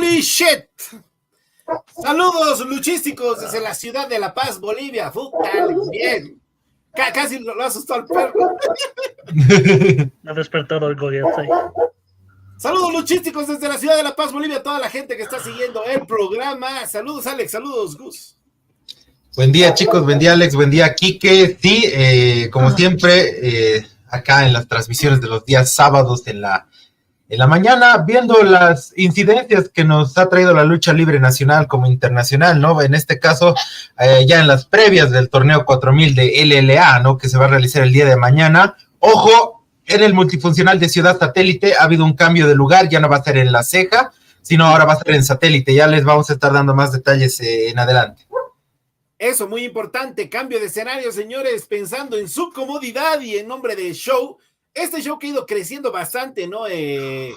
Holy shit. Saludos luchísticos desde la ciudad de La Paz, Bolivia. Bien. Casi lo asustó al perro. Ha despertado el gobierno. Saludos luchísticos desde la ciudad de La Paz, Bolivia. Toda la gente que está siguiendo el programa. Saludos, Alex. Saludos, Gus. Buen día, chicos. Buen día, Alex. Buen día, Quique. Sí, como siempre, acá en las transmisiones de los días sábados en la mañana, viendo las incidencias que nos ha traído la lucha libre nacional como internacional, ¿no? En este caso, ya en las previas del torneo 4000 de LLA, ¿no? Que se va a realizar el día de mañana. Ojo, en el multifuncional de Ciudad Satélite ha habido un cambio de lugar, ya no va a ser en La Ceja, sino ahora va a ser en Satélite. Ya les vamos a estar dando más detalles en adelante. Eso, muy importante, cambio de escenario, señores, pensando en su comodidad y en nombre del show. Este show que ha ido creciendo bastante, ¿no? Que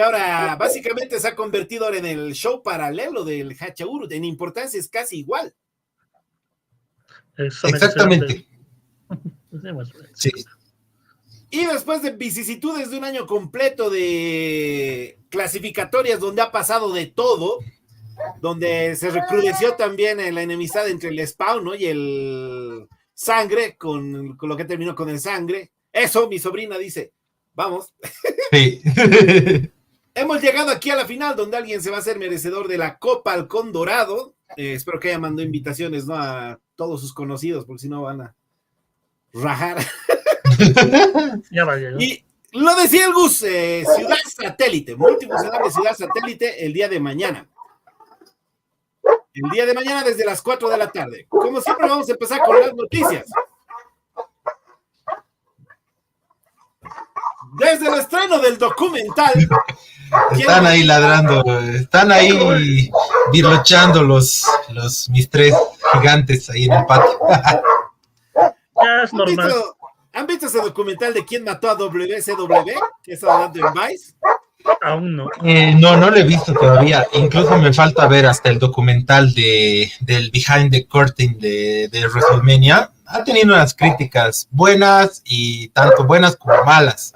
ahora básicamente se ha convertido ahora en el show paralelo del Hachauru. En importancia es casi igual. Exactamente. Sí. Y después de vicisitudes de un año completo de clasificatorias donde ha pasado de todo, donde se recrudeció también la enemistad entre el Spawn, ¿no? Y el Sangre, con lo que terminó con el Sangre. Eso, mi sobrina dice, vamos. Sí. Hemos llegado aquí a la final, donde alguien se va a hacer merecedor de la Copa Halcón Dorado. Espero que haya mandado invitaciones, ¿no? A todos sus conocidos, porque si no van a rajar. Ya va, ¿no? Y lo decía el Gus, Ciudad Satélite, multifuncional de Ciudad Satélite, el día de mañana. El día de mañana desde las 4 de la tarde. Como siempre, vamos a empezar con las noticias. Desde el estreno del documental. Están ahí ladrando, están ahí birlochando mis tres gigantes ahí en el patio. Ya es normal. ¿Han visto ese documental de quién mató a WCW? Que estaba dando en Vice. Aún no. No lo he visto todavía. Incluso me falta ver hasta el documental del Behind the Curtain de WrestleMania. Ha tenido unas críticas buenas y tanto buenas como malas.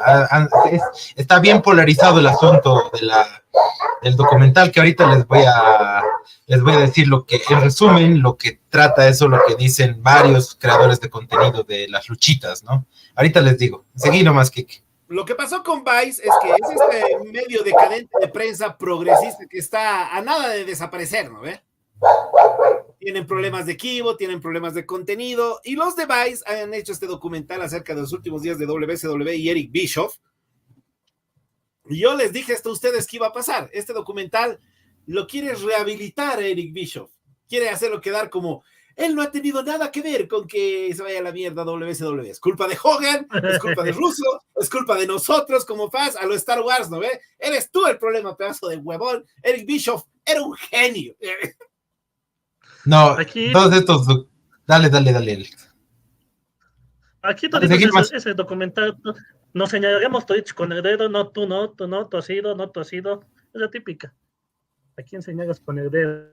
Está bien polarizado el asunto del documental, que ahorita les voy a decir lo que, en resumen, lo que trata eso, lo que dicen varios creadores de contenido de las luchitas, ¿no? Ahorita les digo. Seguí nomás, Kike. Lo que pasó con Vice es que es este medio decadente de prensa progresista que está a nada de desaparecer, ¿no ve? Tienen problemas de equipo, tienen problemas de contenido, y los de Vice han hecho este documental acerca de los últimos días de WCW y Eric Bischoff. Y yo les dije esto a ustedes que iba a pasar. Este documental lo quiere rehabilitar a Eric Bischoff. Quiere hacerlo quedar como... Él no ha tenido nada que ver con que se vaya a la mierda WCW. Es culpa de Hogan, es culpa de Russo, es culpa de nosotros como fans, a lo Star Wars, ¿no ve? Eres tú el problema, pedazo de huevón. Eric Bischoff era un genio. No, aquí, todos estos... Dale, Alex. Aquí todos ese documental nos señalaremos Twitch con el dedo, no, tú no, tú has sido, es la típica. Aquí enseñarás con el dedo.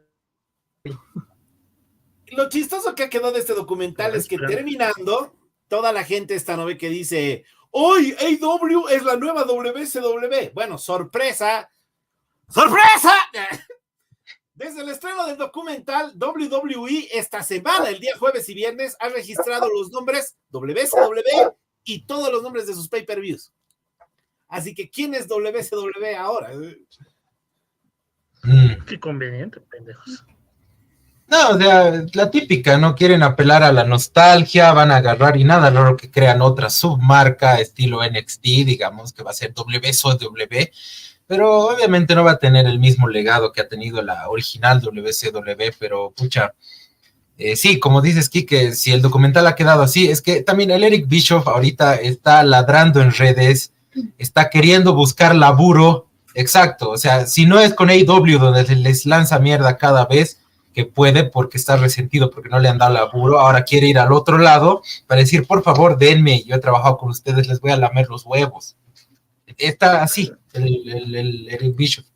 Lo chistoso que ha quedado de este documental es que terminando, toda la gente esta novela que dice, hoy AEW es la nueva WCW. Bueno, sorpresa. Desde el estreno del documental, WWE esta semana, el día jueves y viernes, ha registrado los nombres WCW y todos los nombres de sus pay-per-views. Así que, ¿quién es WCW ahora? Qué conveniente, pendejos. No, o sea, la típica, ¿no? Quieren apelar a la nostalgia, van a agarrar y nada raro que crean otra submarca estilo NXT, digamos, que va a ser WCW, pero obviamente no va a tener el mismo legado que ha tenido la original WCW, pero pucha, sí, como dices, Kike, si el documental ha quedado así, es que también el Eric Bischoff ahorita está ladrando en redes, está queriendo buscar laburo, exacto, o sea, si no es con AEW donde les lanza mierda cada vez que puede porque está resentido porque no le han dado laburo, ahora quiere ir al otro lado para decir, por favor, denme, yo he trabajado con ustedes, les voy a lamer los huevos. Está así, el Bischoff.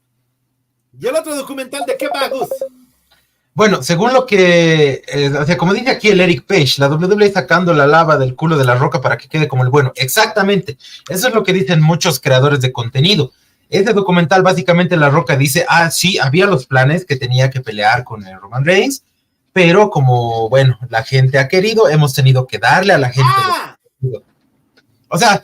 ¿Y el otro documental de qué va, Gus? Bueno, según lo que, o sea, como dice aquí el Eric Page, la WWE sacando la lava del culo de la roca para que quede como el bueno. Exactamente, eso es lo que dicen muchos creadores de contenido. Ese documental básicamente La Roca dice, sí, había los planes que tenía que pelear con el Roman Reigns, pero como, bueno, la gente ha querido, hemos tenido que darle a la gente. O sea,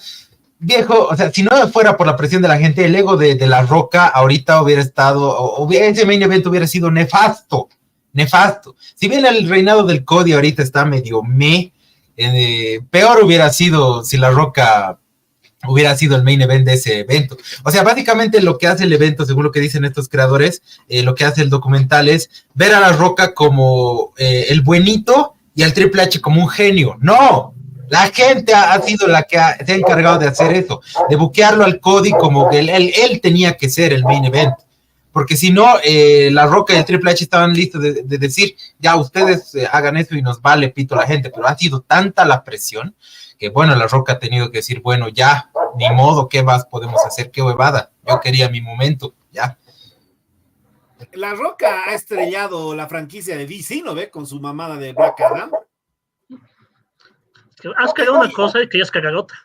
viejo, o sea, si no fuera por la presión de la gente, el ego de La Roca ahorita hubiera estado, ese main event hubiera sido nefasto. Si bien el reinado del Cody ahorita está medio peor hubiera sido si La Roca hubiera sido el main event de ese evento. O sea, básicamente lo que hace el evento, según lo que dicen estos creadores, lo que hace el documental es ver a La Roca como el buenito y al Triple H como un genio. ¡No! La gente ha sido la que se ha encargado de hacer eso, de buquearlo al Cody como que él tenía que ser el main event. Porque si no, La Roca y el Triple H estaban listos de decir, ya ustedes hagan eso y nos vale pito la gente, pero ha sido tanta la presión que bueno, La Roca ha tenido que decir, bueno, ya, ni modo, ¿qué más podemos hacer? ¡Qué huevada! Yo quería mi momento, ya. La Roca ha estrellado la franquicia de DC, ¿no ve? Con su mamada de Black Adam. Has cagado una cosa y querías cagar otra.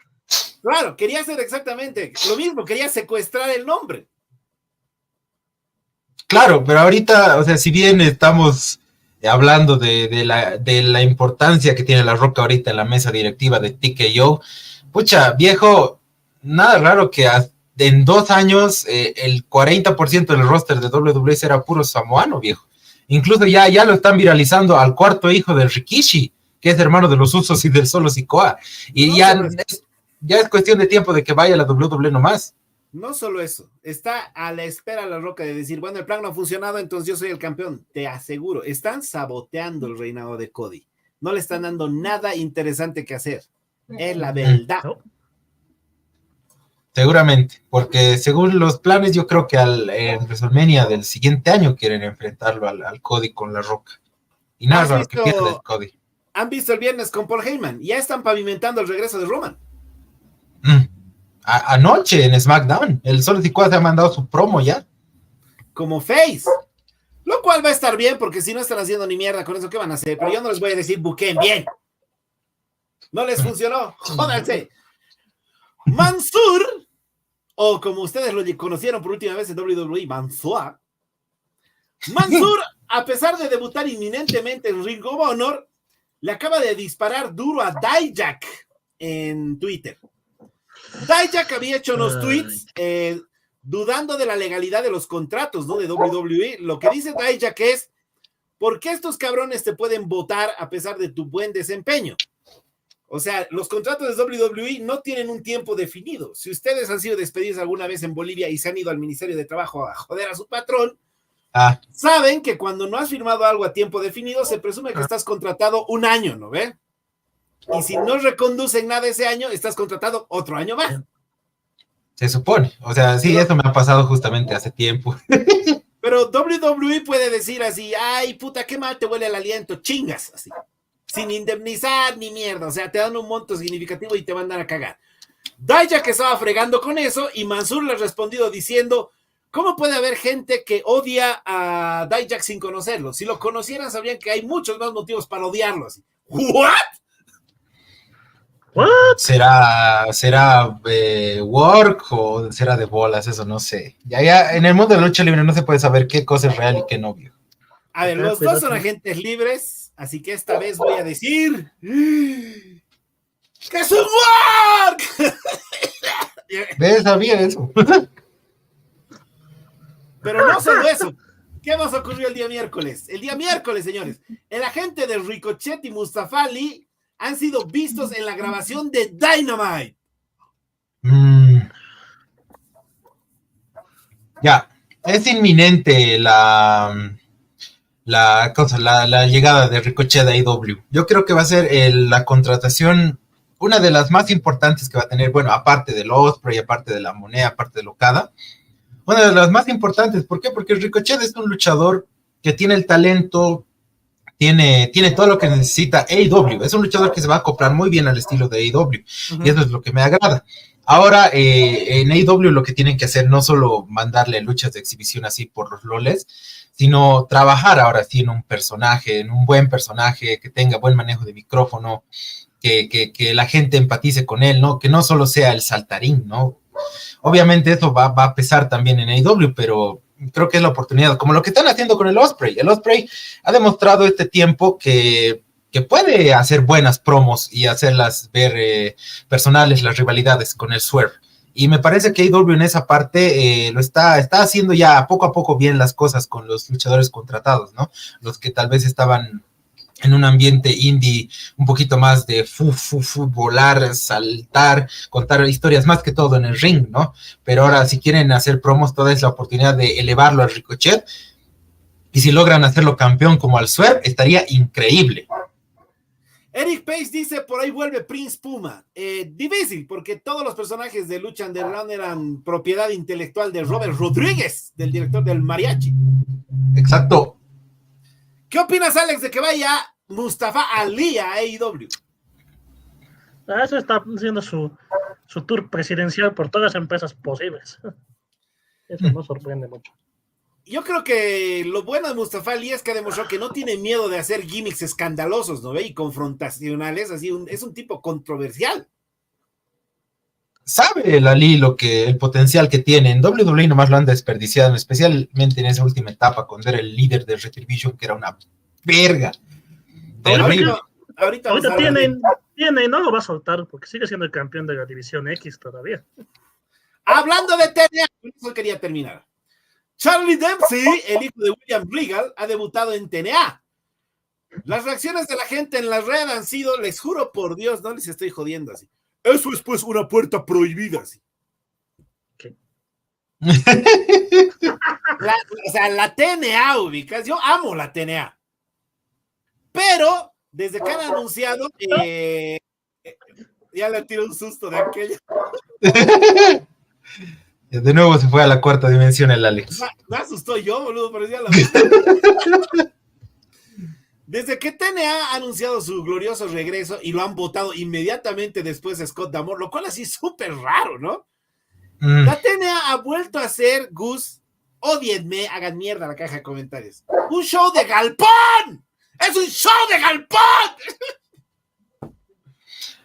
Claro, quería hacer exactamente lo mismo, quería secuestrar el nombre. Claro, pero ahorita, o sea, si bien estamos hablando de la importancia que tiene La Roca ahorita en la mesa directiva de TKO, pucha, viejo, nada raro que en 2 años el 40% del roster de WWE era puro samoano, viejo. Incluso ya lo están viralizando al cuarto hijo del Rikishi, que es hermano de los Usos y del Solo Sikoa. Y ya es cuestión de tiempo de que vaya a la WWE nomás. No solo eso, está a la espera La Roca de decir, bueno, el plan no ha funcionado, entonces yo soy el campeón. Te aseguro, están saboteando el reinado de Cody. No le están dando nada interesante que hacer. Es la verdad. Seguramente, porque según los planes, yo creo que en WrestleMania del siguiente año quieren enfrentarlo al Cody con La Roca. Y nada raro que pierda el Cody. ¿Han visto el viernes con Paul Heyman? Ya están pavimentando el regreso de Roman. Anoche en SmackDown, el Solo Sikoa se ha mandado su promo ya. Como face. Lo cual va a estar bien, porque si no están haciendo ni mierda con eso, ¿qué van a hacer? Pero yo no les voy a decir buquen bien. No les funcionó. Jódanse. Mansur, o como ustedes lo conocieron por última vez en WWE, Mansur, a pesar de debutar inminentemente en Ring of Honor, le acaba de disparar duro a Dijak en Twitter. Dijak había hecho unos tweets dudando de la legalidad de los contratos, ¿no? De WWE. Lo que dice Dijak es, ¿por qué estos cabrones te pueden votar a pesar de tu buen desempeño? O sea, los contratos de WWE no tienen un tiempo definido. Si ustedes han sido despedidos alguna vez en Bolivia y se han ido al Ministerio de Trabajo a joder a su patrón, saben que cuando no has firmado algo a tiempo definido, se presume que estás contratado un año, ¿no ve? Y si no reconducen nada ese año, estás contratado otro año más. Se supone. O sea, sí, eso me ha pasado justamente hace tiempo. Pero WWE puede decir así, ay, puta, qué mal te huele el aliento, chingas, así. Sin indemnizar ni mierda. O sea, te dan un monto significativo y te mandan a cagar. Dijak que estaba fregando con eso y Mansur le ha respondido diciendo, ¿cómo puede haber gente que odia a Dijak sin conocerlo? Si lo conocieran, sabrían que hay muchos más motivos para odiarlo. Así. ¿What? ¿Será work o será de bolas? Eso no sé. Ya en el mundo de la lucha libre no se puede saber qué cosa es real y qué no, viejo. A ver, los dos son agentes libres, así que esta vez voy a decir que es un work. ¿Ves? Sabía eso. Pero no solo eso. ¿Qué más ocurrió el día miércoles? El día miércoles, señores, el agente de Ricochet y Mustafa Ali han sido vistos en la grabación de Dynamite. Ya, es inminente la llegada de Ricochet a AEW. Yo creo que va a ser la contratación, una de las más importantes que va a tener, bueno, aparte del Ospreay, aparte de la moneda, aparte de Okada, una de las más importantes. ¿Por qué? Porque Ricochet es un luchador que tiene el talento, tiene todo lo que necesita AEW. Es un luchador que se va a acoplar muy bien al estilo de AEW, y eso es lo que me agrada. Ahora, en AEW lo que tienen que hacer no solo mandarle luchas de exhibición así por los loles, sino trabajar ahora sí en un personaje, en un buen personaje, que tenga buen manejo de micrófono, que la gente empatice con él, ¿no? Que no solo sea el saltarín, ¿no? Obviamente eso va a pesar también en AEW, pero creo que es la oportunidad, como lo que están haciendo con el Ospreay. El Ospreay ha demostrado este tiempo que puede hacer buenas promos y hacerlas ver personales, las rivalidades con el Swerve. Y me parece que AEW en esa parte lo está haciendo ya poco a poco bien las cosas con los luchadores contratados, ¿no? Los que tal vez estaban en un ambiente indie un poquito más de volar, saltar, contar historias más que todo en el ring, ¿no? Pero ahora si quieren hacer promos, toda es la oportunidad de elevarlo al Ricochet, y si logran hacerlo campeón como al Swerve, estaría increíble. Eric Page dice, por ahí vuelve Prince Puma. Difícil, porque todos los personajes de Lucha Underground eran propiedad intelectual de Robert Rodríguez, del director del Mariachi. Exacto. ¿Qué opinas, Alex, de que vaya Mustafa Ali a AEW? Eso está haciendo su tour presidencial por todas las empresas posibles. Eso no sorprende mucho. Yo creo que lo bueno de Mustafa Ali es que demostró que no tiene miedo de hacer gimmicks escandalosos, ¿no ve? Y confrontacionales, así es un tipo controversial. Sabe el Ali el potencial que tiene. En WWE nomás lo han desperdiciado, especialmente en esa última etapa, cuando era el líder de Retribution, que era una verga. Ahorita tiene, no lo va a soltar, porque sigue siendo el campeón de la División X todavía. Hablando de TNA, eso quería terminar. Charlie Dempsey, el hijo de William Regal, ha debutado en TNA. Las reacciones de la gente en las redes han sido, les juro por Dios, no les estoy jodiendo así. Eso es pues una puerta prohibida, así. ¿Qué? La TNA, ubicas, yo amo la TNA. Pero, desde que han anunciado, ya le tiró un susto de aquello. De nuevo se fue a la cuarta dimensión el Alex. Me asustó yo, boludo, parecía la Desde que TNA ha anunciado su glorioso regreso y lo han votado inmediatamente después de Scott D'Amore, lo cual así súper raro, ¿no? La TNA ha vuelto a hacer, Gus, odienme, hagan mierda la caja de comentarios. ¡Un show de galpón! ¡Es un show de galpón!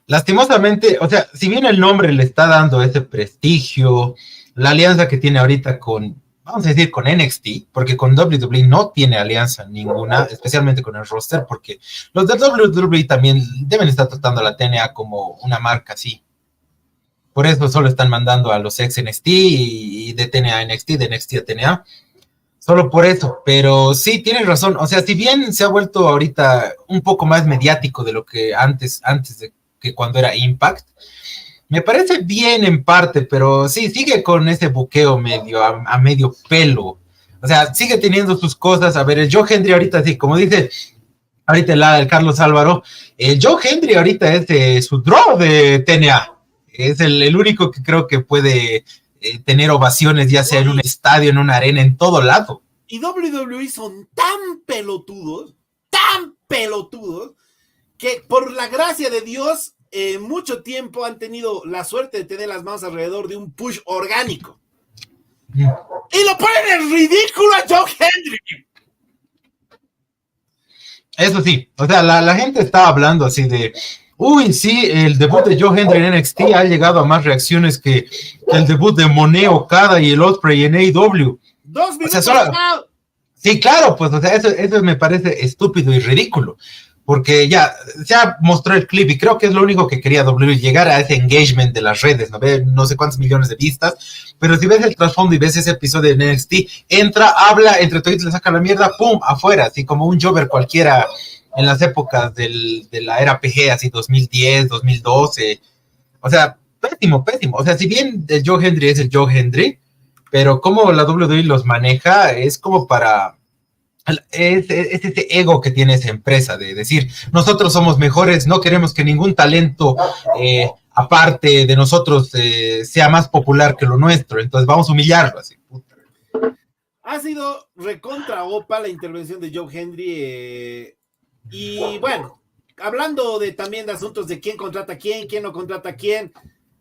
Lastimosamente, o sea, si bien el nombre le está dando ese prestigio, la alianza que tiene ahorita con, vamos a decir, con NXT, porque con WWE no tiene alianza ninguna, especialmente con el roster, porque los de WWE también deben estar tratando a la TNA como una marca así. Por eso solo están mandando a los ex NXT y de TNA a NXT, de NXT a TNA. Solo por eso, pero sí, tienes razón. O sea, si bien se ha vuelto ahorita un poco más mediático de lo que antes de que cuando era Impact, me parece bien en parte, pero sí, sigue con ese buqueo medio a medio pelo. O sea, sigue teniendo sus cosas. A ver, el Joe Hendry ahorita, sí, como dice ahorita el Carlos Álvaro, el Joe Hendry ahorita es su draw de TNA. Es el único que creo que puede tener ovaciones, ya sea en un estadio, en una arena, en todo lado. Y WWE son tan pelotudos, que por la gracia de Dios, mucho tiempo han tenido la suerte de tener las manos alrededor de un push orgánico. Y lo ponen en ridículo a Joe Hendry. Eso sí, o sea, la gente estaba hablando así de, uy, sí, el debut de Joe Hendry en NXT ha llegado a más reacciones que el debut de Moné Okada y el Ospreay en AEW. 2 minutos. O sea, sí, claro, pues, o sea, eso me parece estúpido y ridículo, porque ya mostró el clip y creo que es lo único que quería WWE, llegar a ese engagement de las redes, no sé cuántos millones de vistas, pero si ves el trasfondo y ves ese episodio de NXT, entra, habla, entre todos le saca la mierda, pum, afuera, así como un Jobber cualquiera en las épocas de la era PG, así 2010, 2012, o sea, pésimo, o sea, si bien el Joe Hendry es el Joe Hendry, pero como la WWE los maneja, es como para... Es ese ego que tiene esa empresa de decir, nosotros somos mejores, no queremos que ningún talento aparte de nosotros sea más popular que lo nuestro, entonces vamos a humillarlo así. Puta. Ha sido recontra opa la intervención de Joe Hendry, y bueno, hablando también de asuntos de quién contrata a quién no contrata a quién,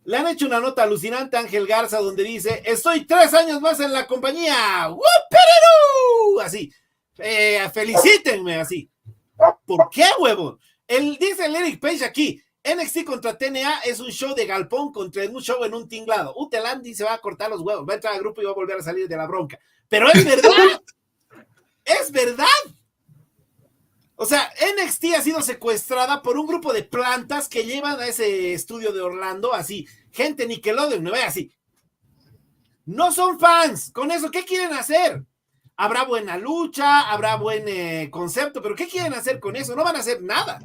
le han hecho una nota alucinante a Ángel Garza donde dice, estoy 3 años más en la compañía, ¡Woo! Así, felicítenme así. ¿Por qué, huevo? Dice el Eric Page aquí, NXT contra TNA es un show de galpón contra un show en un tinglado. Utelandi se va a cortar los huevos, va a entrar al grupo y va a volver a salir de la bronca. Pero es verdad. Es verdad. O sea, NXT ha sido secuestrada por un grupo de plantas que llevan a ese estudio de Orlando, así, gente Nickelodeon, ¿no ve? Así. No son fans. Con eso, ¿qué quieren hacer? Habrá buena lucha, habrá buen concepto, pero ¿qué quieren hacer con eso? No van a hacer nada.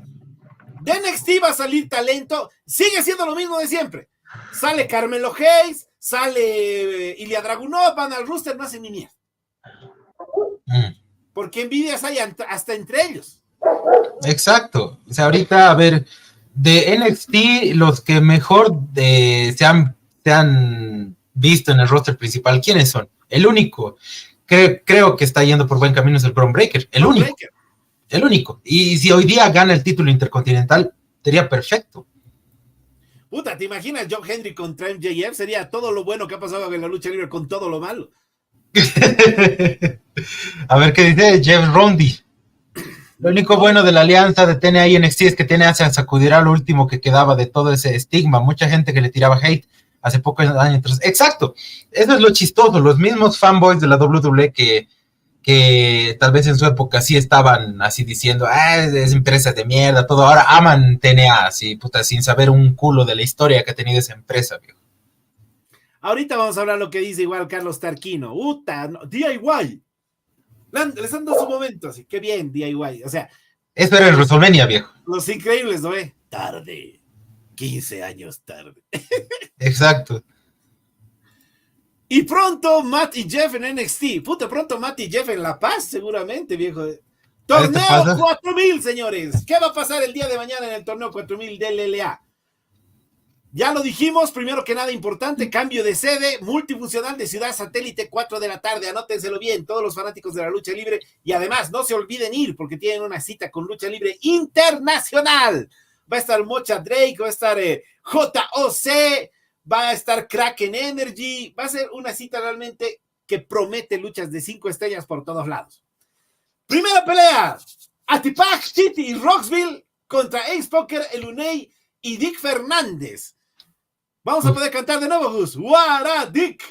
De NXT va a salir talento, sigue siendo lo mismo de siempre. Sale Carmelo Hayes, sale Ilya Dragunov, van al roster, no hacen ni mierda. Porque envidias hay hasta entre ellos. Exacto. O sea, ahorita, a ver, de NXT, los que mejor se han visto en el roster principal, ¿quiénes son? El único, creo que está yendo por buen camino es el Bron Breakker, el único. El único. Y si hoy día gana el título intercontinental, sería perfecto. Puta, ¿te imaginas John Henry contra MJF? Sería todo lo bueno que ha pasado en la lucha libre con todo lo malo. A ver qué dice Jeff Rondy. Lo único bueno de la alianza de TNA y NXT es que TNA se sacudirá lo último que quedaba de todo ese estigma. Mucha gente que le tiraba hate hace pocos años. Exacto. Eso es lo chistoso. Los mismos fanboys de la WWE que tal vez en su época sí estaban así diciendo, es empresa de mierda, todo, ahora aman TNA, así, puta, sin saber un culo de la historia que ha tenido esa empresa, viejo. Ahorita vamos a hablar lo que dice igual Carlos Tarquino, DIY, les están dando su momento, así, qué bien, DIY, o sea. Eso era en WrestleMania, viejo. Los increíbles, ¿no ve? Tarde, 15 años tarde. Exacto. Y pronto Matt y Jeff en NXT. Puta, pronto Matt y Jeff en La Paz, seguramente, viejo. Torneo 4000, señores. ¿Qué va a pasar el día de mañana en el torneo 4000 del LLA? Ya lo dijimos, primero que nada importante, cambio de sede, multifuncional de Ciudad Satélite, 4 de la tarde, anótenselo bien, todos los fanáticos de la lucha libre, y además no se olviden ir, porque tienen una cita con lucha libre internacional. Va a estar Mocha Drake, va a estar JOC, va a estar Kraken Energy, va a ser una cita realmente que promete luchas de 5 estrellas por todos lados. Primera pelea, Atipac, Chiti y Roxville contra Ace Poker, El Unei y Dick Fernández. Vamos a poder cantar de nuevo, Gus. Guara Dick.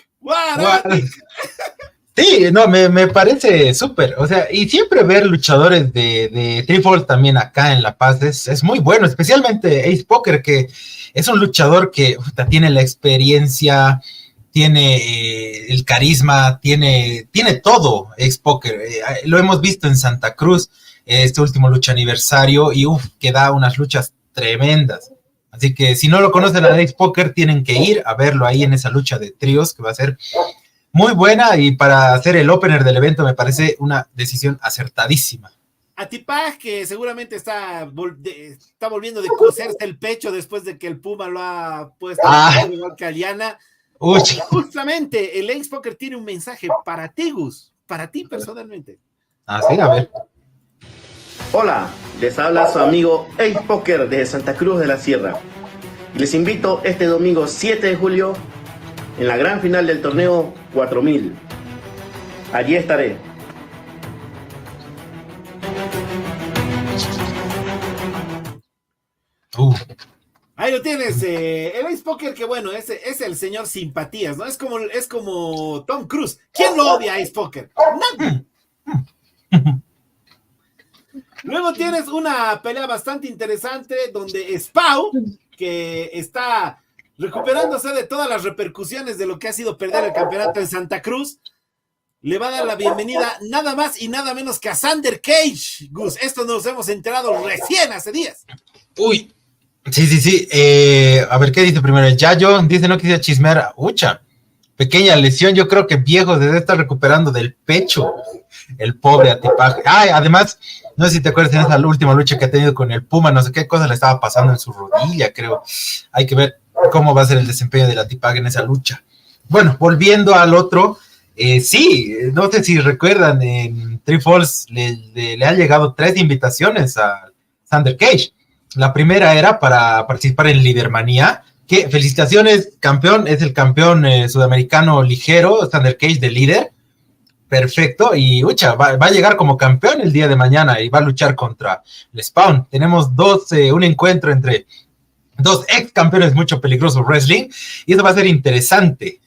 Sí, no, me parece súper, o sea, y siempre ver luchadores de Triple también acá en La Paz es muy bueno, especialmente Ace Poker, que es un luchador que tiene la experiencia, tiene el carisma, tiene todo Ace Poker, lo hemos visto en Santa Cruz, este último lucha aniversario, y que da unas luchas tremendas, así que si no lo conocen a Ace Poker, tienen que ir a verlo ahí en esa lucha de tríos, que va a ser muy buena, y para hacer el opener del evento me parece una decisión acertadísima. Atipac, que seguramente está volviendo de coserse el pecho después de que el Puma lo ha puesto igual que Aliana. Justamente, el Ace Poker tiene un mensaje para ti, Gus, para ti personalmente. Sí, a ver. Hola, les habla su amigo Ace Poker desde Santa Cruz de la Sierra. Y les invito este domingo 7 de julio en la gran final del torneo 4000. Allí estaré. Ahí lo tienes, el Ace Poker, que bueno, es el señor simpatías, ¿no? Es como Tom Cruise. ¿Quién lo odia a Ace Poker? Nadie. Luego tienes una pelea bastante interesante donde Spau, que está recuperándose de todas las repercusiones de lo que ha sido perder el campeonato en Santa Cruz, le va a dar la bienvenida nada más y nada menos que a Xander Cage. Gus, esto nos hemos enterado recién hace días. Uy, sí. A ver, ¿qué dice primero? El Yayo dice, no quisiera chismear. Ucha, pequeña lesión, yo creo que viejo se debe estar recuperando del pecho. El pobre Atipac. Además, no sé si te acuerdas de esa última lucha que ha tenido con el Puma, no sé qué cosa le estaba pasando en su rodilla, creo. Hay que ver cómo va a ser el desempeño del Atipac en esa lucha. Bueno, volviendo al otro, sí, no sé si recuerdan, en Three Falls le han llegado 3 invitaciones a Xander Cage. La primera era para participar en Lidermanía, que felicitaciones, campeón, es el campeón sudamericano ligero, Xander Cage de líder. Perfecto, y va a llegar como campeón el día de mañana y va a luchar contra el Spawn. Tenemos un encuentro entre dos ex campeones mucho peligroso wrestling, y eso va a ser interesante.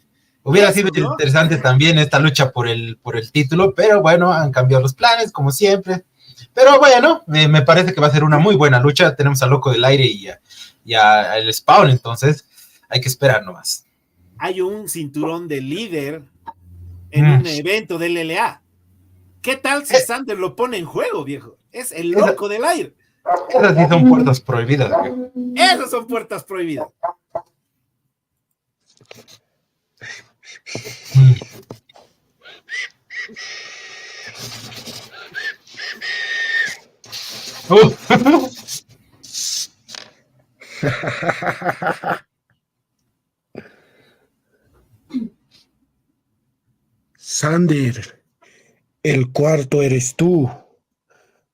Hubiera sido interesante también esta lucha por el título, pero bueno, han cambiado los planes, como siempre. Pero bueno, me parece que va a ser una muy buena lucha. Tenemos al Loco del Aire y a el Spawn, entonces hay que esperar nomás. Hay un cinturón de líder en un evento del LLA. ¿Qué tal si Sander lo pone en juego, viejo? Es el Loco del Aire. Esas sí son puertas prohibidas, viejo. Esas son puertas prohibidas. Sander, el cuarto eres tú,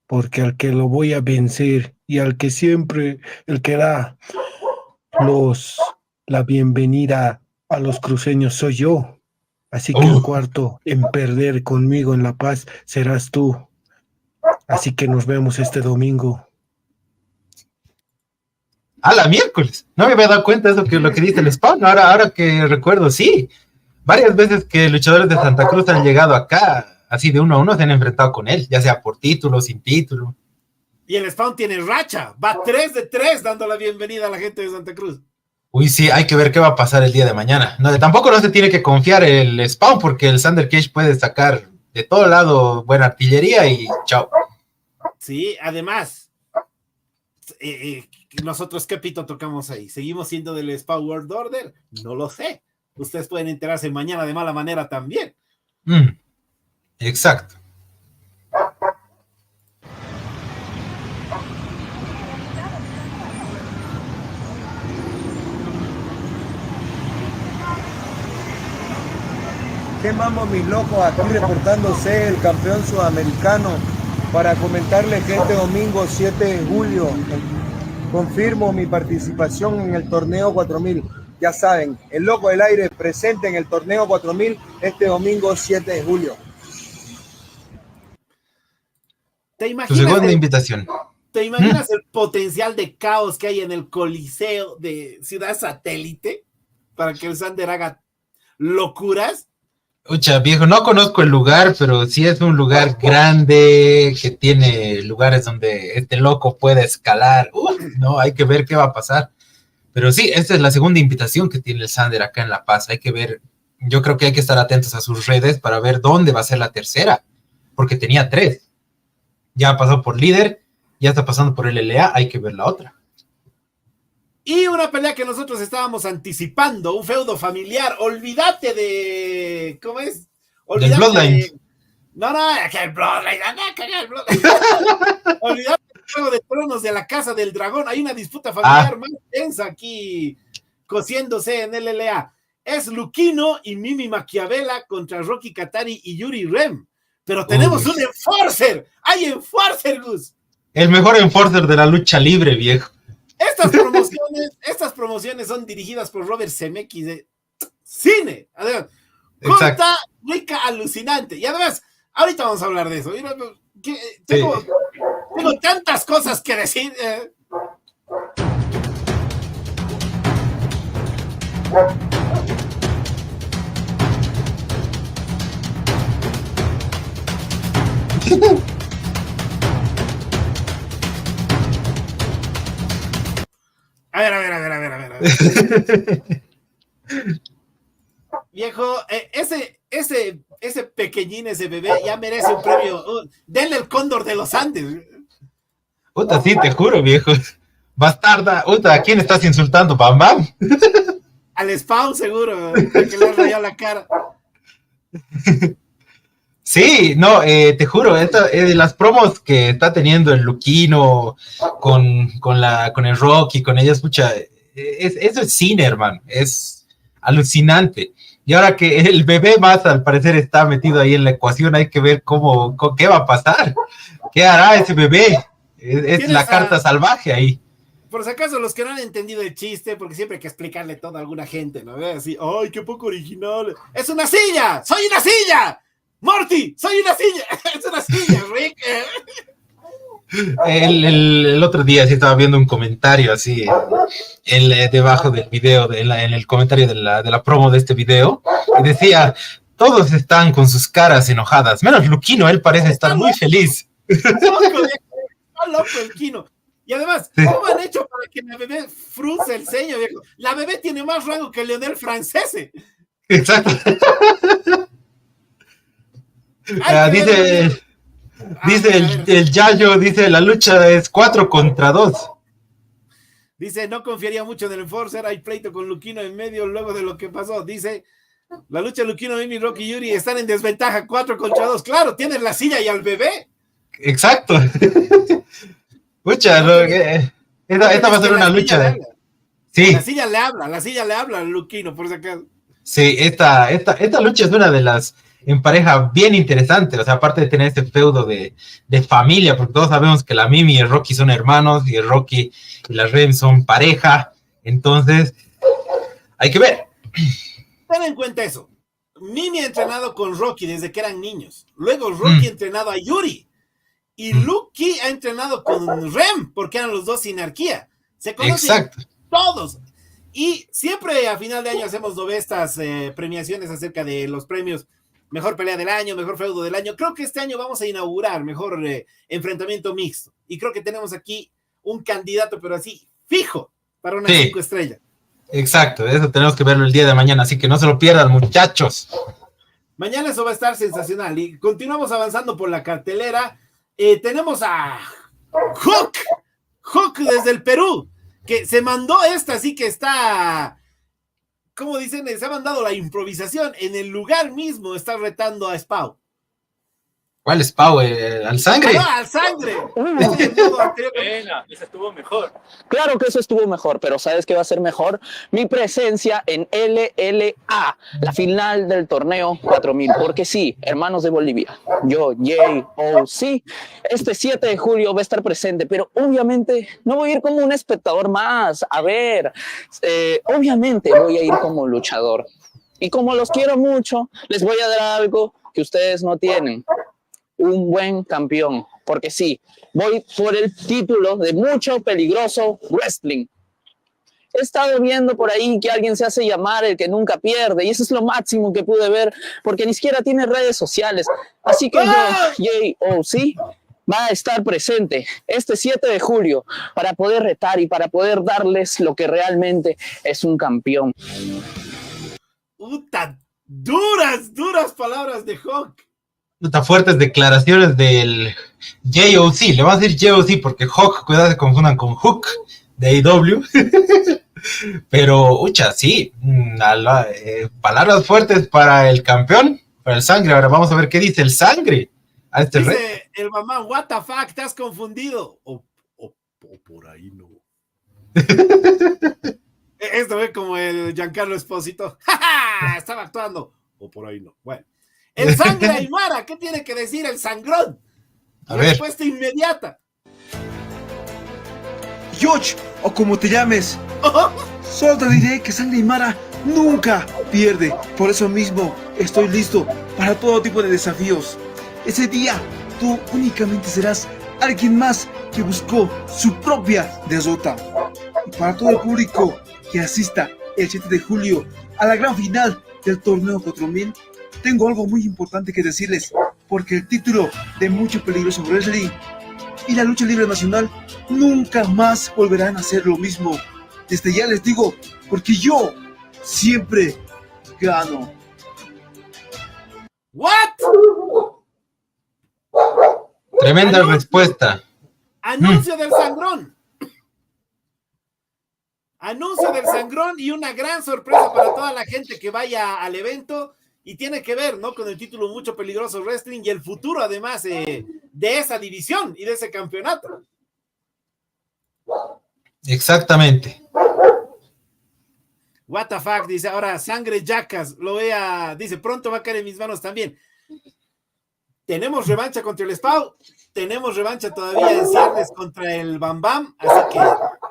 porque al que lo voy a vencer y al que siempre, el que da la bienvenida a los cruceños soy yo. Así que el cuarto en perder conmigo en La Paz serás tú. Así que nos vemos este domingo. ¡A la miércoles! No me había dado cuenta de eso, lo que dice el Spawn. Ahora que recuerdo, sí. Varias veces que luchadores de Santa Cruz han llegado acá, así de 1 a 1, se han enfrentado con él, ya sea por título, sin título. Y el Spawn tiene racha, va 3 de 3 dando la bienvenida a la gente de Santa Cruz. Uy, sí, hay que ver qué va a pasar el día de mañana. No, tampoco no se tiene que confiar el Spawn, porque el Sander Cage puede sacar de todo lado buena artillería y chao. Sí, además, nosotros qué pito tocamos ahí. ¿Seguimos siendo del Spawn World Order? No lo sé. Ustedes pueden enterarse mañana de mala manera también. Exacto. ¿Qué mamo, mis locos? Aquí reportándose el campeón sudamericano para comentarles que este domingo 7 de julio confirmo mi participación en el torneo 4000. Ya saben, el Loco del Aire presente en el torneo 4000 este domingo 7 de julio. ¿Te imaginas Tu segunda invitación. ¿Te imaginas el potencial de caos que hay en el Coliseo de Ciudad Satélite para que el Sander haga locuras? Ucha, viejo, no conozco el lugar, pero sí es un lugar grande que tiene lugares donde este loco puede escalar. No, hay que ver qué va a pasar. Pero sí, esta es la segunda invitación que tiene el Sander acá en La Paz. Hay que ver, yo creo que hay que estar atentos a sus redes para ver dónde va a ser la tercera, porque tenía 3. Ya pasó por líder, ya está pasando por el LLA, hay que ver la otra. Y una pelea que nosotros estábamos anticipando, un feudo familiar. Olvídate de... ¿Cómo es? Olvídate del Bloodline. No, que el Bloodline. Olvídate del Juego de Tronos de la Casa del Dragón. Hay una disputa familiar más tensa aquí, cociéndose en el LLA. Es Luquino y Mimi Maquiavela contra Rocky Katari y Yuri Rem. Pero tenemos un enforcer. ¡Hay enforcer, Gus! El mejor enforcer de la lucha libre, viejo. Estas promociones son dirigidas por Robert Zemeckis de cine. Además, corta, rica, alucinante. Y además, ahorita vamos a hablar de eso. Tengo tantas cosas que decir. A ver. Viejo, ese pequeñín, ese bebé, ya merece un premio. Denle el Cóndor de los Andes. Uta, sí, te juro, viejo. Bastarda. Uta, ¿a quién estás insultando, Bam Bam? Al Spawn, seguro, que le ha rayado la cara. Sí, no, te juro, las promos que está teniendo el Luquino con el Rocky, con ella, escucha, eso es cine, hermano, es alucinante. Y ahora que el bebé más, al parecer, está metido ahí en la ecuación, hay que ver qué va a pasar, qué hará ese bebé. Es la carta salvaje ahí. Por si acaso, los que no han entendido el chiste, porque siempre hay que explicarle todo a alguna gente, ¿no? Así, ¡ay, qué poco original! ¡Es una silla! ¡Soy una silla! ¡Morty! ¡Soy una silla! ¡Es una silla, Rick! El otro día sí estaba viendo un comentario así debajo del video, en el comentario de la promo de este video, y decía, todos están con sus caras enojadas, menos Luquino, él parece estar muy feliz. Está loco el Kino. Y además, ¿cómo han hecho para que la bebé frunce el ceño, viejo? La bebé tiene más rango que Leonel Francese. Exacto. Dice el Yayo, dice, la lucha es 4 contra 2. Dice, no confiaría mucho en el Enforcer, hay pleito con Luquino en medio luego de lo que pasó. Dice, la lucha de Luquino, Mimi, Rocky y Yuri están en desventaja 4 contra 2. Claro, tienen la silla y al bebé. Exacto. Pucha, esta va a ser una lucha. Sí. La silla le habla al Luquino, por si acaso. Sí, esta lucha es una de las en pareja bien interesante, o sea, aparte de tener este feudo de familia, porque todos sabemos que la Mimi y el Rocky son hermanos, y el Rocky y la Rem son pareja, entonces, hay que ver. Ten en cuenta eso, Mimi ha entrenado con Rocky desde que eran niños, luego Rocky ha entrenado a Yuri, y Lucky ha entrenado con Rem, porque eran los dos sinarquía, se conocen todos, y siempre a final de año hacemos estas premiaciones acerca de los premios mejor pelea del año, mejor feudo del año. Creo que este año vamos a inaugurar mejor enfrentamiento mixto. Y creo que tenemos aquí un candidato, pero así, fijo, para una 5 estrellas. Exacto, eso tenemos que verlo el día de mañana, así que no se lo pierdan, muchachos. Mañana eso va a estar sensacional. Y continuamos avanzando por la cartelera. Tenemos a Hook desde el Perú, que se mandó así que está... ¿Cómo dicen? Se ha mandado la improvisación. En el lugar mismo está retando a Spau. ¿Cuál Spau? ¿Al Sangre? ¡Ah, al Sangre! Ese estuvo mejor. Claro que eso estuvo mejor, pero ¿sabes qué va a ser mejor? Mi presencia en LLA, la final del torneo 4000. Porque sí, hermanos de Bolivia, yo, JOC, este 7 de julio va a estar presente, pero obviamente no voy a ir como un espectador más. A ver, obviamente voy a ir como luchador. Y como los quiero mucho, les voy a dar algo que ustedes no tienen. Un buen campeón, porque sí, voy por el título de Mucho Peligroso Wrestling. He estado viendo por ahí que alguien se hace llamar el que nunca pierde, y eso es lo máximo que pude ver, porque ni siquiera tiene redes sociales. Así que JOC va a estar presente este 7 de julio para poder retar y para poder darles lo que realmente es un campeón. Puta, duras palabras de Hawk. Fuertes declaraciones del JOC, le vamos a decir JOC porque Hawk, cuidado se confundan con Hook de AEW. Pero, sí, palabras fuertes para el campeón, para el Sangre. Ahora vamos a ver qué dice el Sangre a este dice rey. El mamá, what the fuck, te has confundido. O por ahí no. Esto es como el Giancarlo Esposito. Estaba actuando. O por ahí no. Bueno. El Sangre Aymara, ¿qué tiene que decir el sangrón? Respuesta inmediata. George, o como te llames, solo te diré que Sangre Aymara nunca pierde. Por eso mismo estoy listo para todo tipo de desafíos. Ese día tú únicamente serás alguien más que buscó su propia derrota. Y para todo el público que asista el 7 de julio a la gran final del torneo 4000, tengo algo muy importante que decirles, porque el título de Mucho Peligroso Wrestling y la lucha libre nacional nunca más volverán a ser lo mismo. Desde ya les digo, porque yo siempre gano. ¿What? Tremenda respuesta. Anuncio del sangrón. Anuncio del sangrón y una gran sorpresa para toda la gente que vaya al evento. Y tiene que ver, ¿no? Con el título Mucho Peligroso Wrestling y el futuro, además, de esa división y de ese campeonato. Exactamente. What the fuck, dice, ahora Sangre Jackas, dice, pronto va a caer en mis manos también. Tenemos revancha contra el Spau, tenemos revancha todavía en ciernes contra el Bam Bam, así que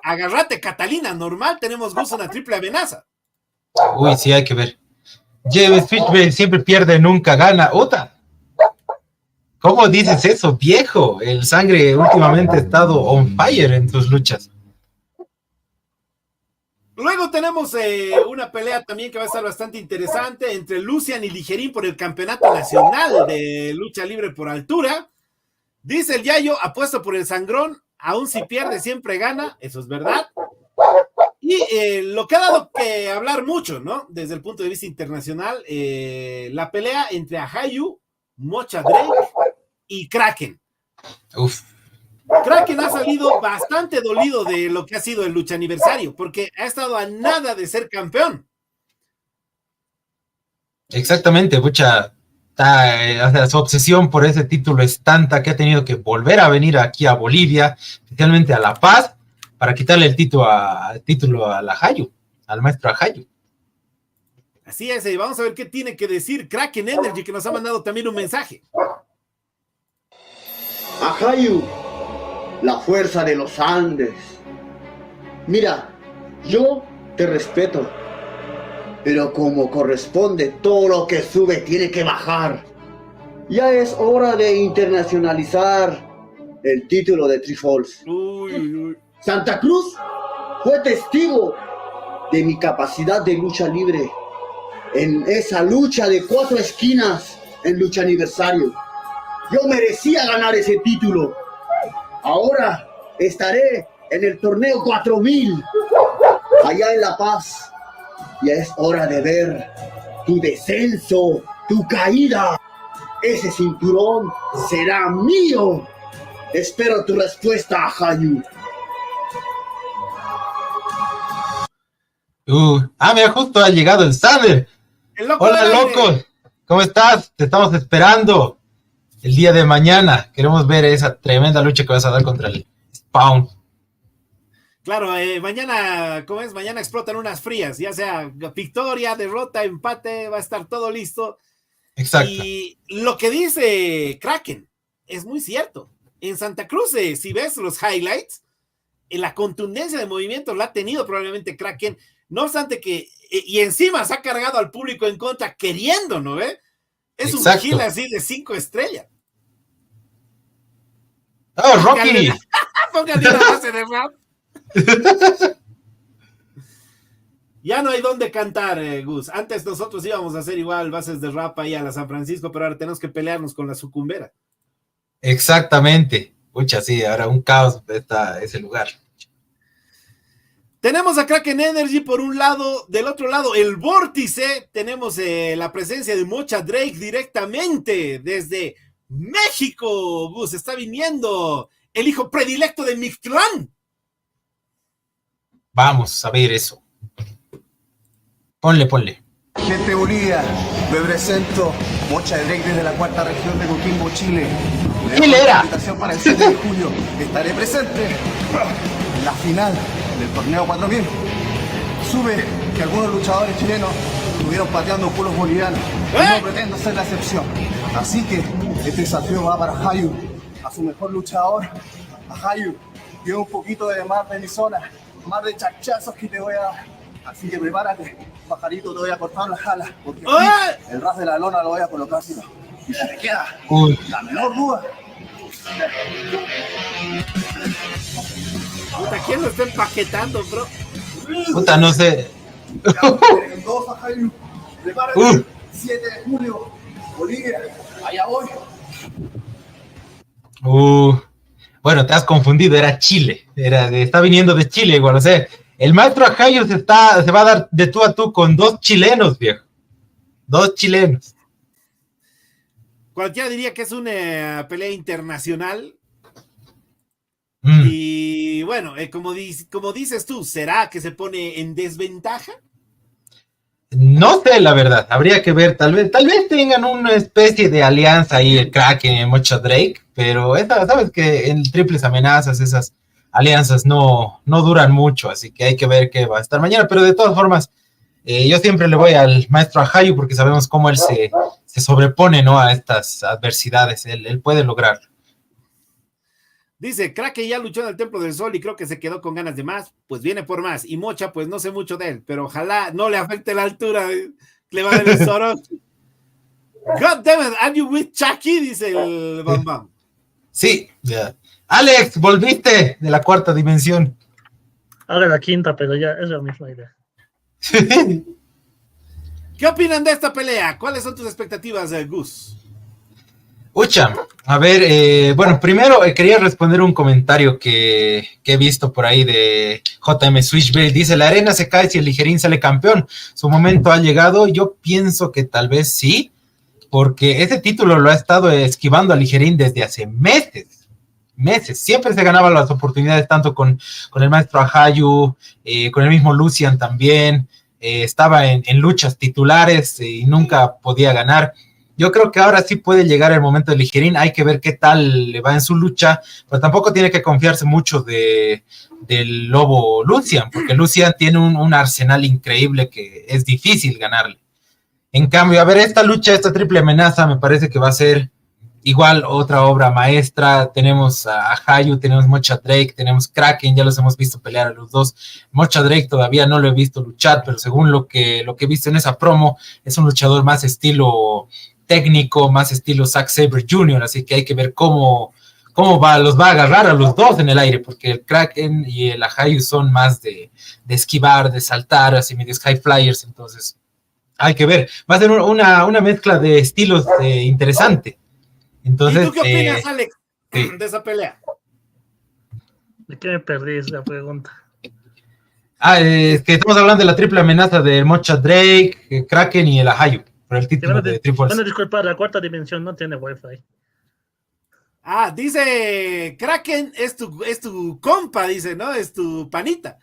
agárrate, Catalina, normal, tenemos gusto una triple amenaza. Uy, sí, hay que ver. James Fitchburg siempre pierde, nunca gana. ¡Uta! ¿Cómo dices eso, viejo? El Sangre últimamente ha estado on fire en tus luchas. Luego tenemos una pelea también que va a estar bastante interesante entre Lucian y Ligerín por el campeonato nacional de lucha libre por altura. Dice el Yayo, apuesto por el sangrón, aún si pierde siempre gana, eso es verdad. Y lo que ha dado que hablar mucho, ¿no? Desde el punto de vista internacional, la pelea entre Ajayu, Mocha Drake y Kraken. Uf. Kraken ha salido bastante dolido de lo que ha sido el lucha aniversario, porque ha estado a nada de ser campeón. Exactamente, pucha. O sea, su obsesión por ese título es tanta que ha tenido que volver a venir aquí a Bolivia, especialmente a La Paz, para quitarle el título al Ajayu, al maestro Ajayu. Así es, vamos a ver qué tiene que decir Kraken Energy, que nos ha mandado también un mensaje. Ajayu, la fuerza de los Andes. Mira, yo te respeto, pero como corresponde, todo lo que sube tiene que bajar. Ya es hora de internacionalizar el título de Trifolds. Santa Cruz fue testigo de mi capacidad de lucha libre en esa lucha de 4 esquinas en lucha aniversario. Yo merecía ganar ese título. Ahora estaré en el torneo 4000, allá en La Paz. Ya es hora de ver tu descenso, tu caída. Ese cinturón será mío. Espero tu respuesta, Ajayu. Mira, justo ha llegado el Sander. Hola, loco. ¿Cómo estás? Te estamos esperando el día de mañana. Queremos ver esa tremenda lucha que vas a dar contra el Spawn. Claro, mañana, ¿cómo es? Mañana explotan unas frías, ya sea victoria, derrota, empate, va a estar todo listo. Exacto. Y lo que dice Kraken es muy cierto. En Santa Cruz, si ves los highlights, la contundencia de movimiento la ha tenido probablemente Kraken, no obstante que, y encima se ha cargado al público en contra queriendo, ¿no ve? Es exacto. Un gil así de 5 estrellas. ¡Oh, Rocky! Póngale una base de rap. Ya no hay dónde cantar, Gus. Antes nosotros íbamos a hacer igual bases de rap ahí a la San Francisco, pero ahora tenemos que pelearnos con la sucumbera. Exactamente. Pucha, sí, ahora un caos está ese lugar. Tenemos a Kraken Energy por un lado, del otro lado el Vórtice, tenemos la presencia de Mocha Drake directamente desde México. Gus, está viniendo el hijo predilecto de Mictlán. Vamos a ver eso. Ponle. Gente Bolivia, me presento Mocha Drake desde la 4ª región de Coquimbo, Chile. Chile era. Invitación para el 7 de julio. Estaré presente en la final del torneo 4000. Sube que algunos luchadores chilenos estuvieron pateando culos bolivianos. No pretendo ser la excepción. Así que este desafío va para Ajayu, a su mejor luchador. Ajayu, lleva un poquito de más de mi zona, más de chachazos que te voy a dar. Así que prepárate, pajarito, te voy a cortar las alas, porque aquí el ras de la lona lo voy a colocar, si no. Y si te queda la menor duda. Puta, ¿quién lo está empaquetando, bro? Puta, no sé. Mendoza, Jaime, prepárate, 7 de julio, Bolivia, allá voy. Bueno, te has confundido, era Chile, está viniendo de Chile igual, o sea, el maestro Ajayu se va a dar de tú a tú con 2 chilenos, viejo. 2 chilenos. Cualquiera diría que es una pelea internacional. Y bueno, como dices tú, ¿será que se pone en desventaja? No sé, la verdad, habría que ver, tal vez tengan una especie de alianza ahí, el Kraken y el Mocha Drake, pero sabes que en triples amenazas esas alianzas no duran mucho, así que hay que ver qué va a estar mañana, pero de todas formas, yo siempre le voy al maestro Ajayu porque sabemos cómo él se sobrepone, ¿no?, a estas adversidades, él puede lograrlo. Dice, Kraken ya luchó en el Templo del Sol y creo que se quedó con ganas de más, pues viene por más. Y Mocha, pues no sé mucho de él, pero ojalá no le afecte la altura, le va a dar el Sorok. God damn it, are you with Chucky? Dice el Bam Bam. Sí, ya. Alex, volviste de la cuarta dimensión. Ahora la quinta, pero ya es la misma idea. ¿Qué opinan de esta pelea? ¿Cuáles son tus expectativas, Gus? Ucha, a ver, bueno, primero quería responder un comentario que he visto por ahí de JM Switchblade. Dice, la arena se cae si el ligerín sale campeón. Su momento ha llegado. Yo pienso que tal vez sí, porque ese título lo ha estado esquivando a ligerín desde hace meses. Siempre se ganaba las oportunidades tanto con el maestro Ajayu, con el mismo Lucian también. Estaba en luchas titulares y nunca podía ganar. Yo creo que ahora sí puede llegar el momento de ligerín. Hay que ver qué tal le va en su lucha, pero tampoco tiene que confiarse mucho del lobo Lucian, porque Lucian tiene un arsenal increíble que es difícil ganarle. En cambio, a ver, esta lucha, esta triple amenaza, me parece que va a ser igual otra obra maestra. Tenemos a Hayu, tenemos Mocha Drake, tenemos Kraken, ya los hemos visto pelear a los dos. Mocha Drake todavía no lo he visto luchar, pero según lo que he visto en esa promo, es un luchador más estilo técnico, más estilo Zack Sabre Jr., así que hay que ver cómo los va a agarrar a los dos en el aire, porque el Kraken y el Ajayu son más de esquivar, de saltar, así medios high flyers, entonces hay que ver. Va a ser una mezcla de estilos interesante. Entonces, ¿y tú qué opinas, Alex, de esa pelea? ¿De qué me perdí esa pregunta? Es que estamos hablando de la triple amenaza de Mocha Drake, Kraken y el Ajayu, por el título de Triple. Bueno, disculpa, la cuarta dimensión no tiene wifi. Dice Kraken es tu compa, dice, ¿no? Es tu panita.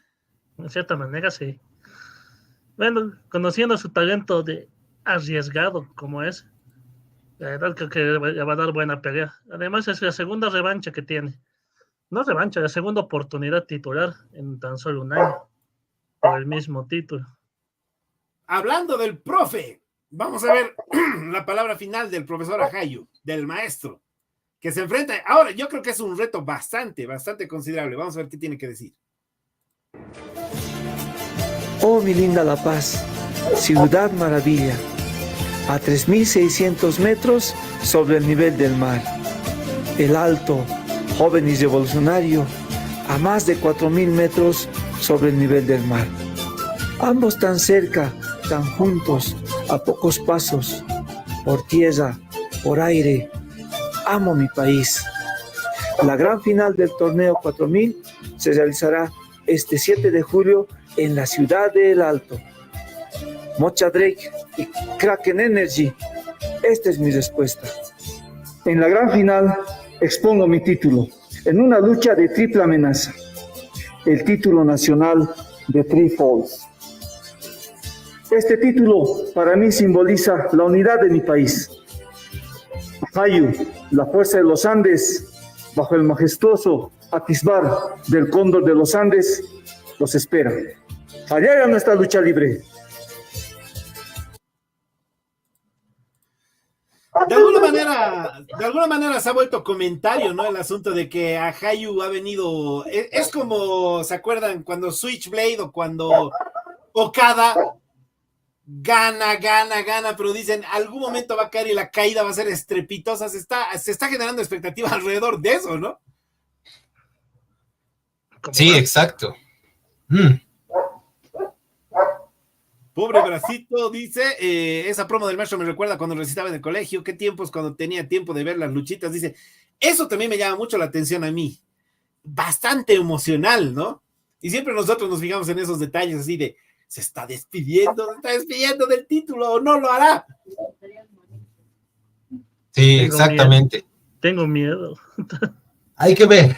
De cierta manera, sí. Bueno, conociendo su talento de arriesgado como es, la verdad creo que le va a dar buena pelea. Además es la segunda revancha que tiene. No revancha, la segunda oportunidad titular en tan solo un año. Por el mismo título. Hablando del profe, vamos a ver la palabra final del profesor Ajayu, del maestro, que se enfrenta. Ahora, yo creo que es un reto bastante considerable. Vamos a ver qué tiene que decir. Oh, mi linda La Paz, ciudad maravilla, a 3.600 metros sobre el nivel del mar. El Alto, joven y revolucionario, a más de 4.000 metros sobre el nivel del mar. Ambos tan cerca, tan juntos, a pocos pasos, por tierra, por aire. Amo mi país. La gran final del torneo 4000 se realizará este 7 de julio en la ciudad de El Alto. Mocha Drake y Kraken Energy. Esta es mi respuesta. En la gran final expongo mi título en una lucha de triple amenaza. El título nacional de Three Falls. Este título para mí simboliza la unidad de mi país. Ajayu, la fuerza de los Andes, bajo el majestuoso atisbar del cóndor de los Andes, los espera. Allá era nuestra lucha libre. De alguna manera se ha vuelto comentario, ¿no? El asunto de que Ajayu ha venido. Es como, ¿se acuerdan? Cuando Switchblade o cuando Okada gana, pero dicen algún momento va a caer y la caída va a ser estrepitosa. Se está generando expectativa alrededor de eso, ¿no? Sí, exacto. Pobre bracito, dice, esa promo del maestro me recuerda cuando recitaba en el colegio, qué tiempos cuando tenía tiempo de ver las luchitas, dice, eso también me llama mucho la atención a mí, bastante emocional, ¿no? Y siempre nosotros nos fijamos en esos detalles así de, se está despidiendo del título, o no lo hará. Sí, exactamente. Tengo miedo. Hay que ver.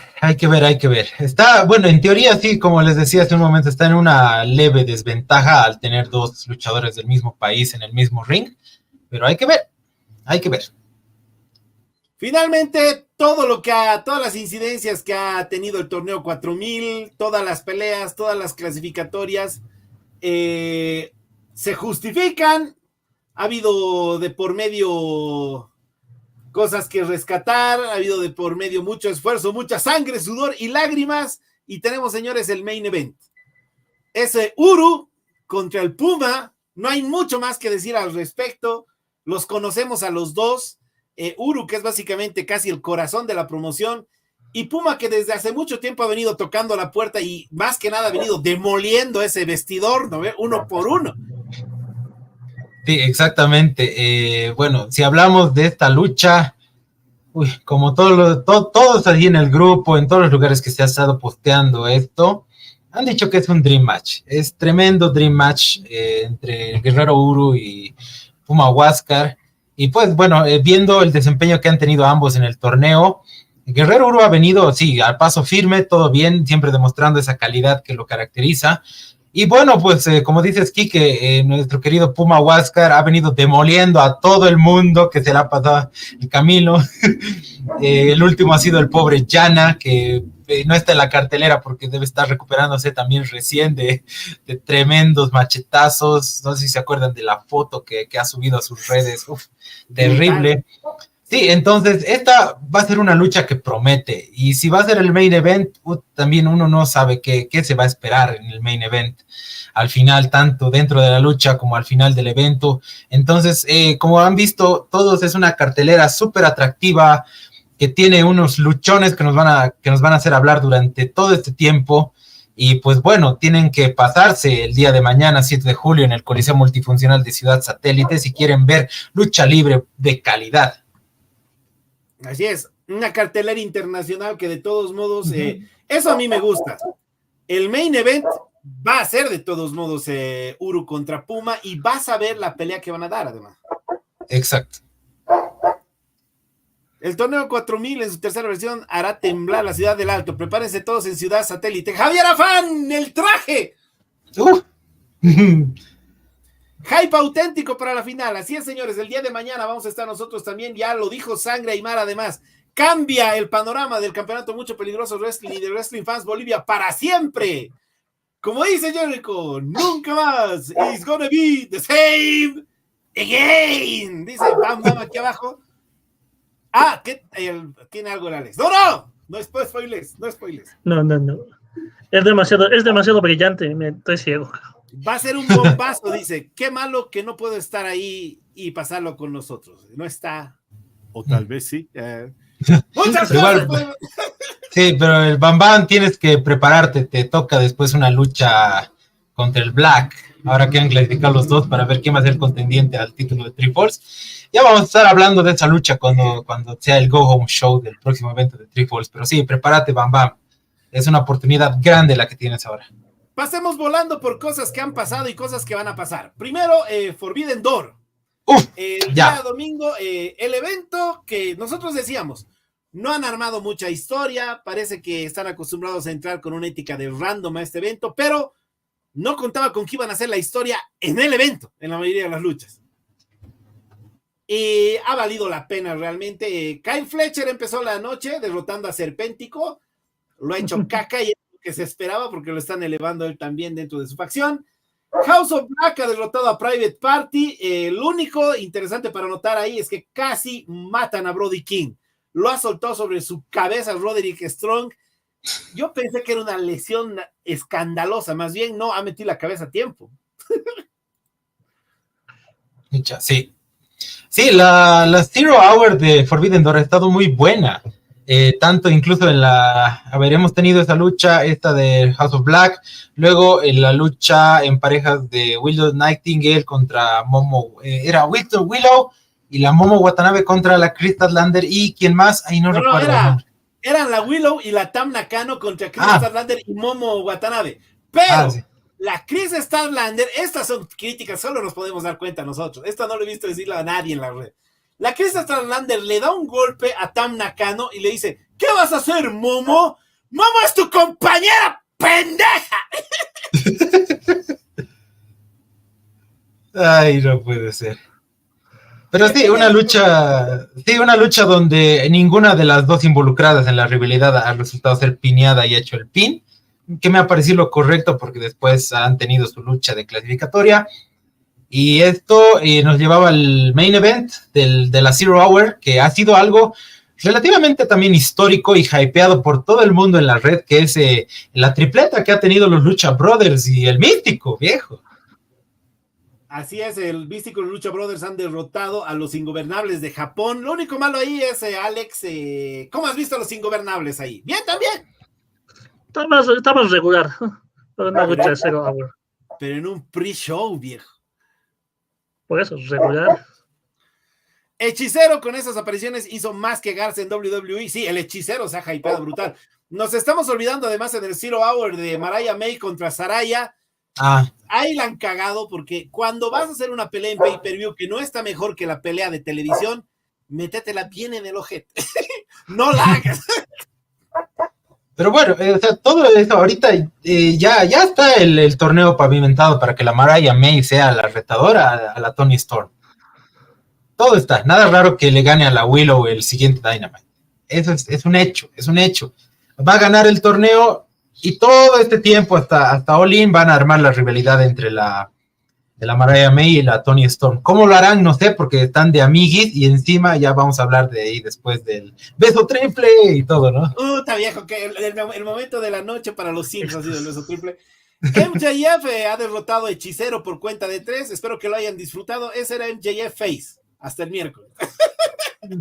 Está, bueno, en teoría sí, como les decía hace un momento, está en una leve desventaja al tener dos luchadores del mismo país en el mismo ring, pero hay que ver. Finalmente, todas las incidencias que ha tenido el torneo 4000, todas las peleas, todas las clasificatorias, se justifican. Ha habido de por medio cosas que rescatar, ha habido de por medio mucho esfuerzo, mucha sangre, sudor y lágrimas, y tenemos, señores, el main event. Ese Uru contra el Puma, no hay mucho más que decir al respecto. los conocemos a los dos, Uru, que es básicamente casi el corazón de la promoción, y Puma, que desde hace mucho tiempo ha venido tocando la puerta y más que nada ha venido demoliendo ese vestidor, ¿no ve? Uno por uno. Sí, exactamente. Bueno, si hablamos de esta lucha, como todos allí en el grupo, en todos los lugares que se ha estado posteando esto, han dicho que es un Dream Match. Es tremendo Dream Match entre el Guerrero Uru y Puma Huáscar. Y pues, bueno, viendo el desempeño que han tenido ambos en el torneo, Guerrero Uru ha venido, sí, al paso firme, todo bien, siempre demostrando esa calidad que lo caracteriza. Y bueno, pues como dices, Quique, nuestro querido Puma Huáscar ha venido demoliendo a todo el mundo que se le ha pasado el camino. El último ha sido el pobre Yana, que no está en la cartelera porque debe estar recuperándose también recién de tremendos machetazos. No sé si se acuerdan de la foto que ha subido a sus redes. Uf, terrible. Sí, entonces esta va a ser una lucha que promete, y si va a ser el main event, también uno no sabe qué se va a esperar en el main event al final, tanto dentro de la lucha como al final del evento. Entonces, como han visto todos, es una cartelera súper atractiva, que tiene unos luchones que nos van a hacer hablar durante todo este tiempo. Y pues bueno, tienen que pasarse el día de mañana, 7 de julio, en el Coliseo Multifuncional de Ciudad Satélite, si quieren ver lucha libre de calidad. Así es, una cartelera internacional que de todos modos, eso a mí me gusta. El main event va a ser de todos modos Uru contra Puma, y vas a ver la pelea que van a dar además. Exacto. El torneo 4000 en su tercera versión hará temblar la ciudad del Alto. Prepárense todos en Ciudad Satélite. Javier Afán, el traje. Hype auténtico para la final. Así es, señores, el día de mañana vamos a estar nosotros también. Ya lo dijo Sangre Aymar, además. Cambia el panorama del campeonato Mucho Peligroso Wrestling y de Wrestling Fans Bolivia para siempre. Como dice Jericho, nunca más. It's gonna be the same again. Dice Bam Bam aquí abajo. Tiene algo el Alex. No spoilers. No. Es demasiado brillante, estoy ciego. Va a ser un bombazo, dice. Qué malo que no puedo estar ahí y pasarlo con nosotros. No está, o tal vez sí. Muchas gracias. Sí, pero el Bam Bam tienes que prepararte. Te toca después una lucha contra el Black. Ahora quedan clasificados los dos para ver quién va a ser contendiente al título de Triforce. Ya vamos a estar hablando de esa lucha cuando sea el Go Home Show del próximo evento de Triforce. Pero sí, prepárate, Bam Bam. Es una oportunidad grande la que tienes ahora. Pasemos volando por cosas que han pasado y cosas que van a pasar. Primero, Forbidden Door. El día domingo, el evento que nosotros decíamos, no han armado mucha historia, parece que están acostumbrados a entrar con una ética de random a este evento, pero no contaba con que iban a hacer la historia en el evento, en la mayoría de las luchas. Y ha valido la pena realmente. Kyle Fletcher empezó la noche derrotando a Serpéntico, lo ha hecho caca y es lo que se esperaba porque lo están elevando él también dentro de su facción. House of Black ha derrotado a Private Party. Lo único interesante para notar ahí es que casi matan a Brody King. Lo ha soltado sobre su cabeza Roderick Strong. Yo pensé que era una lesión escandalosa, más bien no, ha metido la cabeza a tiempo. Sí. Sí, la Zero Hour de Forbidden Door ha estado muy buena. Tanto incluso hemos tenido esa lucha, esta de House of Black, luego en la lucha en parejas de Willow Nightingale contra Momo, era Willow y la Momo Watanabe contra la Chris Statlander y ¿quién más? Ahí no recuerdo. Eran la Willow y la Tam Nakano contra Chris Statlander y Momo Watanabe, pero sí. La Chris Statlander, estas son críticas, solo nos podemos dar cuenta nosotros, esta no lo he visto decirlo a nadie en la red. La Chris Statlander le da un golpe a Tam Nakano y le dice, ¿qué vas a hacer, Momo? ¡Momo es tu compañera, pendeja! Ay, no puede ser. Pero sí, una lucha donde ninguna de las dos involucradas en la rivalidad ha resultado ser pineada y ha hecho el pin, que me ha parecido lo correcto porque después han tenido su lucha de clasificatoria. Y esto nos llevaba al main event de la Zero Hour, que ha sido algo relativamente también histórico y hypeado por todo el mundo en la red, que es la tripleta que ha tenido los Lucha Brothers y el Místico, viejo. Así es, el Místico y Lucha Brothers han derrotado a los Ingobernables de Japón. Lo único malo ahí es, Alex, ¿cómo has visto a los Ingobernables ahí? Bien, también. Está más regular. Pero una lucha de 0 Hour. Pero en un pre-show, viejo. Por eso, regular. Hechicero con esas apariciones hizo más que Garza en WWE. Sí, el Hechicero se ha hypeado brutal. Nos estamos olvidando además en el Zero Hour de Mariah May contra Saraya. Ahí la han cagado porque cuando vas a hacer una pelea en pay-per-view que no está mejor que la pelea de televisión, métetela bien en el ojete. No la hagas. Pero bueno, o sea, todo eso ahorita ya está el torneo pavimentado para que la Mariah May sea la retadora a la Toni Storm. Todo está, nada raro que le gane a la Willow el siguiente Dynamite. Eso es un hecho, Va a ganar el torneo y todo este tiempo hasta All In van a armar la rivalidad entre la Mariah May y la Toni Storm. ¿Cómo lo harán? No sé, porque están de amiguis y encima ya vamos a hablar de ahí después del beso triple y todo, ¿no? Está viejo, que el momento de la noche para los Sims ha sido el beso triple. MJF ha derrotado a Hechicero por cuenta de 3. Espero que lo hayan disfrutado. Ese era MJF Face. Hasta el miércoles.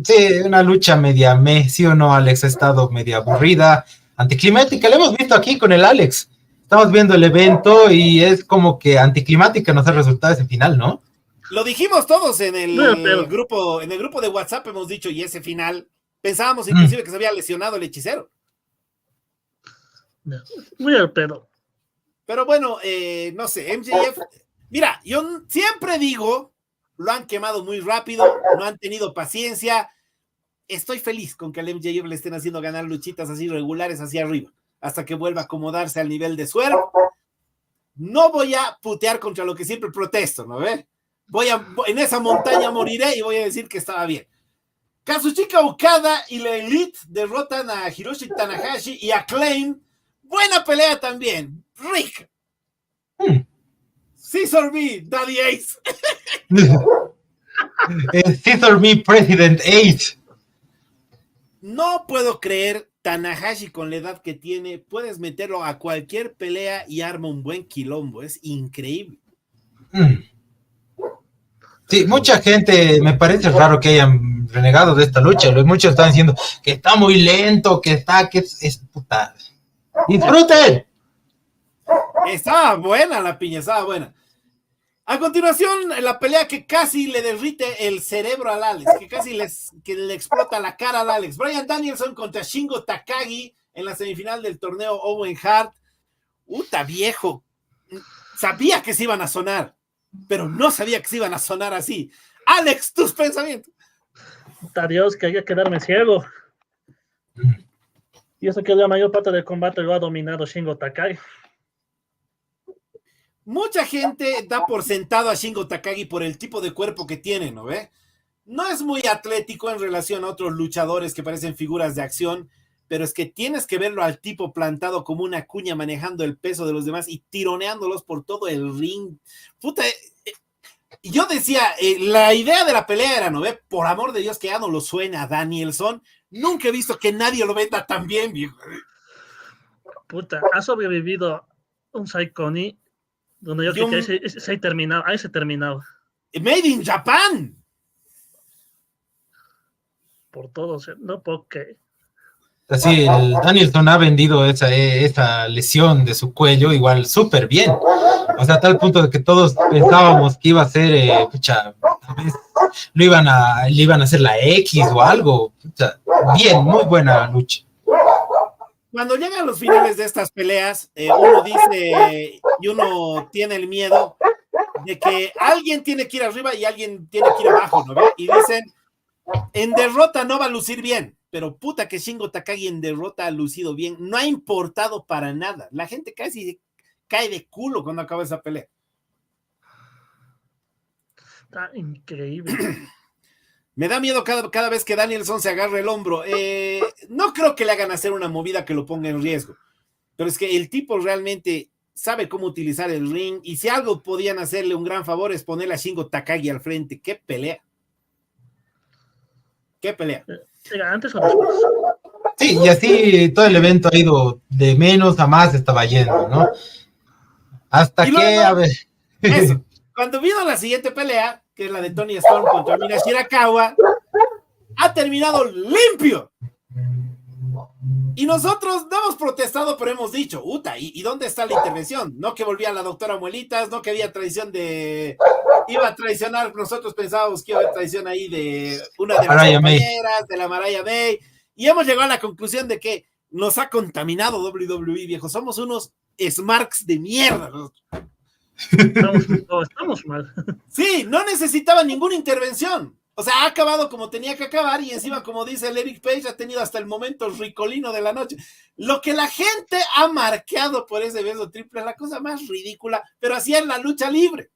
Sí, una lucha media ¿sí o no, Alex? Ha estado media aburrida, anticlimática. Lo hemos visto aquí con el Alex. Estamos viendo el evento y es como que anticlimática nos ha resultado ese final, ¿no? Lo dijimos todos en el grupo de WhatsApp, hemos dicho, y ese final, pensábamos inclusive que se había lesionado el Hechicero. Muy al pedo. Pero bueno, no sé, MJF, mira, yo siempre digo, lo han quemado muy rápido, no han tenido paciencia. Estoy feliz con que al MJF le estén haciendo ganar luchitas así regulares hacia arriba, hasta que vuelva a acomodarse al nivel de Swerve. No voy a putear contra lo que siempre protesto, ¿no ve? En esa montaña moriré y voy a decir que estaba bien. Kazuchika Okada y la Elite derrotan a Hiroshi Tanahashi y a Acclaim. Buena pelea también. Rick. Scissor Me, Daddy Ace. Scissor Me, President Ace. No puedo creer, Tanahashi con la edad que tiene, puedes meterlo a cualquier pelea y arma un buen quilombo. Es increíble. Sí, mucha gente, me parece raro que hayan renegado de esta lucha. Muchos están diciendo que está muy lento, que es puta. ¡Disfruten! Estaba buena la piña, estaba buena. A continuación, la pelea que casi le derrite el cerebro al Alex, que le explota la cara al Alex. Bryan Danielson contra Shingo Takagi en la semifinal del torneo Owen Hart. Viejo. Sabía que se iban a sonar, pero no sabía que se iban a sonar así. Alex, tus pensamientos. Dios, quería quedarme ciego. Y eso que la mayor parte del combate lo ha dominado Shingo Takagi. Mucha gente da por sentado a Shingo Takagi por el tipo de cuerpo que tiene, ¿no ve? No es muy atlético en relación a otros luchadores que parecen figuras de acción, pero es que tienes que verlo al tipo plantado como una cuña manejando el peso de los demás y tironeándolos por todo el ring. Puta, yo decía, la idea de la pelea era, ¿no ve? Por amor de Dios que ya no lo suena a Danielson. Nunca he visto que nadie lo venda tan bien, viejo. Puta, ha sobrevivido un Saikoni donde yo creo que ahí se terminaba. Made in Japan. Por todo, no porque. Así, el Danielson ha vendido esa lesión de su cuello igual súper bien. O sea, a tal punto de que todos pensábamos que iba a ser, tal vez le iban a hacer la X o algo. Bien, muy buena lucha. Cuando llegan los finales de estas peleas, uno dice y uno tiene el miedo de que alguien tiene que ir arriba y alguien tiene que ir abajo, ¿no ve? Y dicen, en derrota no va a lucir bien, pero puta que Shingo Takagi en derrota ha lucido bien, no ha importado para nada. La gente casi cae de culo cuando acaba esa pelea. Está increíble. Me da miedo cada vez que Danielson se agarra el hombro. No creo que le hagan hacer una movida que lo ponga en riesgo, pero es que el tipo realmente sabe cómo utilizar el ring, y si algo podían hacerle un gran favor es ponerle a Shingo Takagi al frente. ¡Qué pelea! ¡Qué pelea! ¿Antes o después? Sí, y así todo el evento ha ido de menos a más, estaba yendo, ¿no? Hasta que, a ver... Eso. Cuando vino la siguiente pelea, que es la de Tony Storm contra Mina Shirakawa, ha terminado limpio. Y nosotros no hemos protestado, pero hemos dicho, Uta, ¿y dónde está la intervención? No que volvía la doctora Muelitas, no que había traición de... Iba a traicionar, nosotros pensábamos que iba a haber traición ahí de una de las compañeras, de la Mariah May, y hemos llegado a la conclusión de que nos ha contaminado WWE, viejo. Somos unos smarks de mierda. Estamos mal. Sí, no necesitaba ninguna intervención. O sea, ha acabado como tenía que acabar y encima, como dice el Eric Page, ha tenido hasta el momento ricolino de la noche. Lo que la gente ha marcado por ese beso triple es la cosa más ridícula, pero así es la lucha libre.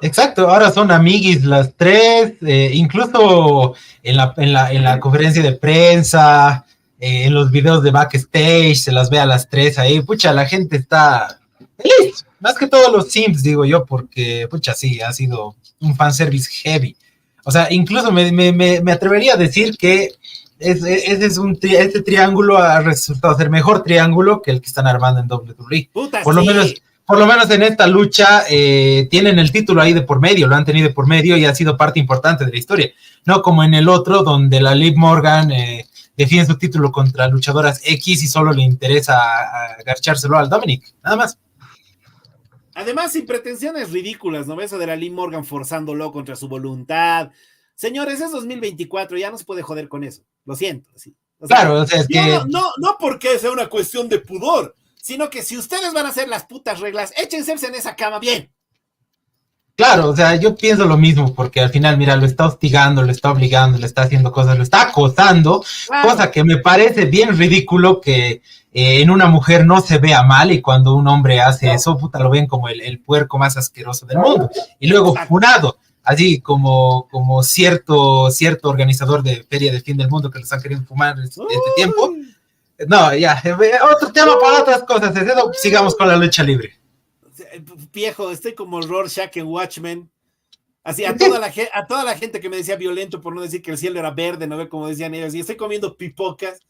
Exacto, ahora son amiguis las tres, incluso en la conferencia de prensa, en los videos de backstage, se las ve a las tres ahí, pucha, la gente está feliz, más que todos los sims, digo yo, porque, pucha, sí, ha sido un fanservice heavy. O sea, incluso me atrevería a decir que este triángulo ha resultado ser mejor triángulo que el que están armando en WWE. Puta, por lo menos en esta lucha tienen el título ahí de por medio, lo han tenido de por medio y ha sido parte importante de la historia. No como en el otro, donde la Liv Morgan defiende su título contra luchadoras X y solo le interesa agarchárselo al Dominic, nada más. Además, sin pretensiones ridículas, ¿no? Eso de la Liv Morgan forzándolo contra su voluntad. Señores, es 2024, ya no se puede joder con eso. Lo siento. Sí. O sea, claro, o sea, es que... No porque sea una cuestión de pudor, sino que si ustedes van a hacer las putas reglas, échense en esa cama bien. Claro, o sea, yo pienso lo mismo, porque al final, mira, lo está hostigando, lo está obligando, le está haciendo cosas, lo está acosando, claro. Cosa que me parece bien ridículo que en una mujer no se vea mal y cuando un hombre hace eso, puta, lo ven como el puerco más asqueroso del mundo. Y luego funado, así como cierto organizador de Feria de Fin del Mundo que lo están queriendo fumar este tiempo. No, ya, otro tema para otras cosas, sigamos con la lucha libre. Viejo, estoy como Rorschach en Watchmen. Así, a toda la gente que me decía violento por no decir que el cielo era verde, no ve como decían ellos, y estoy comiendo pipocas,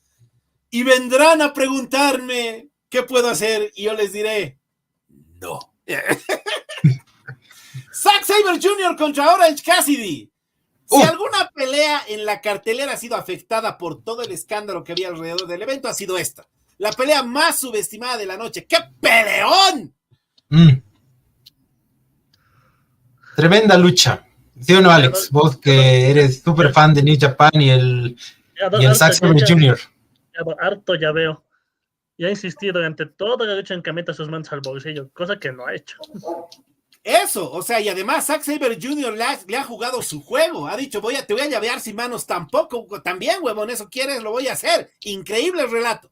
y vendrán a preguntarme qué puedo hacer, y yo les diré, no. Zack Sabre Jr. contra Orange Cassidy. Si alguna pelea en la cartelera ha sido afectada por todo el escándalo que había alrededor del evento, ha sido esta. La pelea más subestimada de la noche. ¡Qué peleón! Tremenda lucha. ¿Sí o no, Alex? Vos que eres súper fan de New Japan y el Zack Sabre Jr. Harto ya veo. Y ha insistido durante toda la lucha en que meta sus manos al bolsillo, cosa que no ha hecho. Eso, o sea, y además Zack Sabre Jr. le ha jugado su juego. Ha dicho, te voy a llavear sin manos tampoco. También, huevón, eso quieres, lo voy a hacer. Increíble el relato.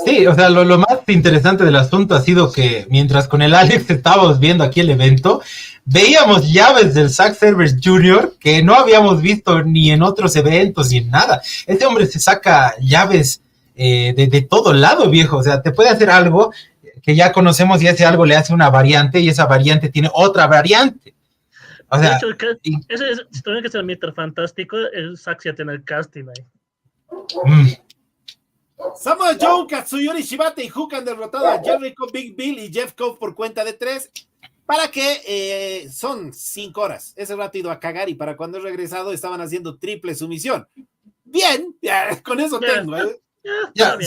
Sí, o sea, lo más interesante del asunto ha sido que mientras con el Alex estábamos viendo aquí el evento, veíamos llaves del Zack Sabre Jr. que no habíamos visto ni en otros eventos ni en nada. Este hombre se saca llaves de todo lado, viejo. O sea, te puede hacer algo que ya conocemos y ese algo le hace una variante y esa variante tiene otra variante. O sea, de hecho, si tuviera que ser Mr. Fantástico, el Zack ya tiene el casting ahí. Samoa Joe, Katsuyori Shibata y Hook han derrotado a Jericho, Big Bill y Jeff Cobb por cuenta de 3 para que son 5 horas. Ese rato he ido a cagar y para cuando he regresado estaban haciendo triple sumisión. Bien, ya, con eso tengo. Ya,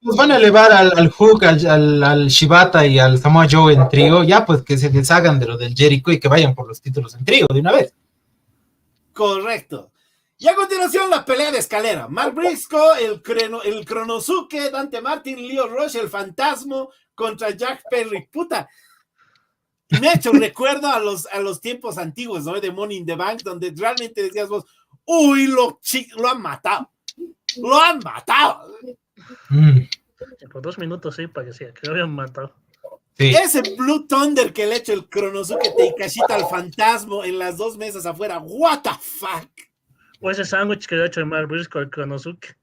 nos van a elevar al Hook, al Shibata y al Samoa Joe en trío, ya pues que se deshagan de lo del Jericho y que vayan por los títulos en trío de una vez. Correcto. Y a continuación la pelea de escalera. Mark Briscoe, el Kronosuke, Dante Martin, Lio Rush, el Fantasma contra Jack Perry. Puta, me ha hecho recuerdo a los tiempos antiguos, ¿no? De Money in the Bank, donde realmente decías vos, uy, lo han matado. Lo han matado. Por 2 minutos sí parecía que lo habían matado. Sí. Ese Blue Thunder que le ha hecho el Kronosuke Teikashita al Fantasma en las 2 mesas afuera. What the fuck. O ese sándwich que le ha hecho el Mark Briscoe al Kronosuke.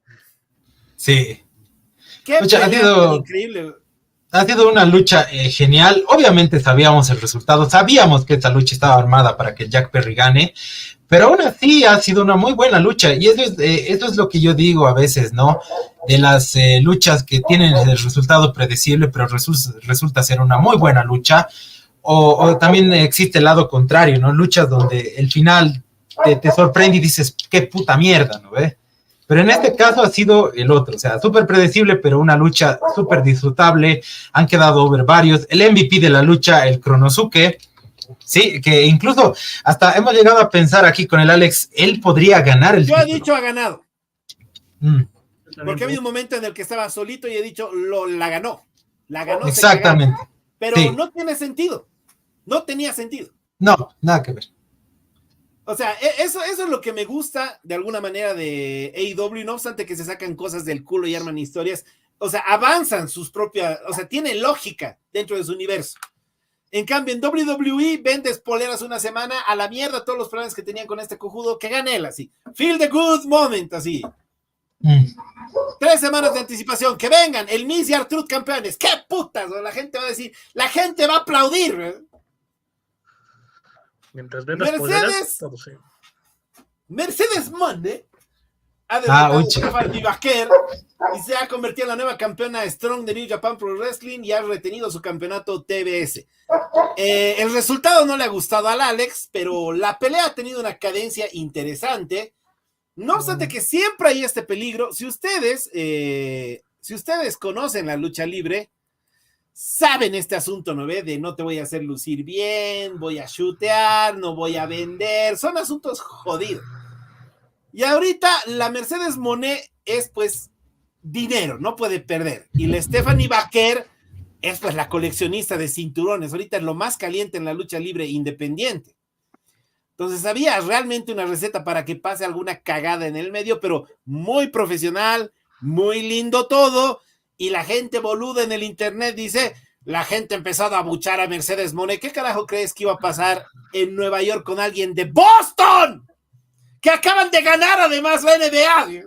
Sí. Qué increíble. Ha sido una lucha genial. Obviamente sabíamos el resultado. Sabíamos que esta lucha estaba armada para que Jack Perry gane. Pero aún así ha sido una muy buena lucha. Y eso es lo que yo digo a veces, ¿no? De las luchas que tienen el resultado predecible, pero resulta ser una muy buena lucha. o también existe el lado contrario, ¿no? Luchas donde el final te sorprende y dices, qué puta mierda, ¿no ve? Pero en este caso ha sido el otro, o sea, súper predecible, pero una lucha súper disfrutable. Han quedado over varios. El MVP de la lucha, el Konosuke, sí, que incluso hasta hemos llegado a pensar aquí con el Alex, él podría ganar el título. Yo he título. dicho ha ganado. Porque ha habido un momento en el que estaba solito y he dicho, la ganó. La ganó. Exactamente. Pero sí. No tiene sentido. No tenía sentido. No, nada que ver. O sea, eso es lo que me gusta de alguna manera de AEW, no obstante que se sacan cosas del culo y arman historias, o sea, avanzan sus propias, o sea, tiene lógica dentro de su universo. En cambio, en WWE vendes poleras una semana, a la mierda todos los planes que tenían con este cojudo, que gane él así. Feel the good moment, así. 3 semanas de anticipación, que vengan, el Miz y R-Truth campeones, qué putas, la gente va a decir, la gente va a aplaudir, ¿eh? Mientras vendas poleras, todo sí. Mercedes Monday ha derrotado a Stephanie Baker y se ha convertido en la nueva campeona Strong de New Japan Pro Wrestling y ha retenido su campeonato TBS. El resultado no le ha gustado al Alex, pero la pelea ha tenido una cadencia interesante. No obstante que siempre hay este peligro. Si ustedes conocen la lucha libre, saben este asunto, ¿no ve? De no te voy a hacer lucir bien, voy a shootear, no voy a vender, son asuntos jodidos. Y ahorita la Mercedes Moné es pues dinero, no puede perder. Y la Stephanie Baker es pues la coleccionista de cinturones, ahorita es lo más caliente en la lucha libre independiente. Entonces había realmente una receta para que pase alguna cagada en el medio, pero muy profesional, muy lindo todo. Y la gente boluda en el internet dice, la gente ha empezado a abuchar a Mercedes Moné. ¿Qué carajo crees que iba a pasar en Nueva York con alguien de Boston? Que acaban de ganar además la NBA.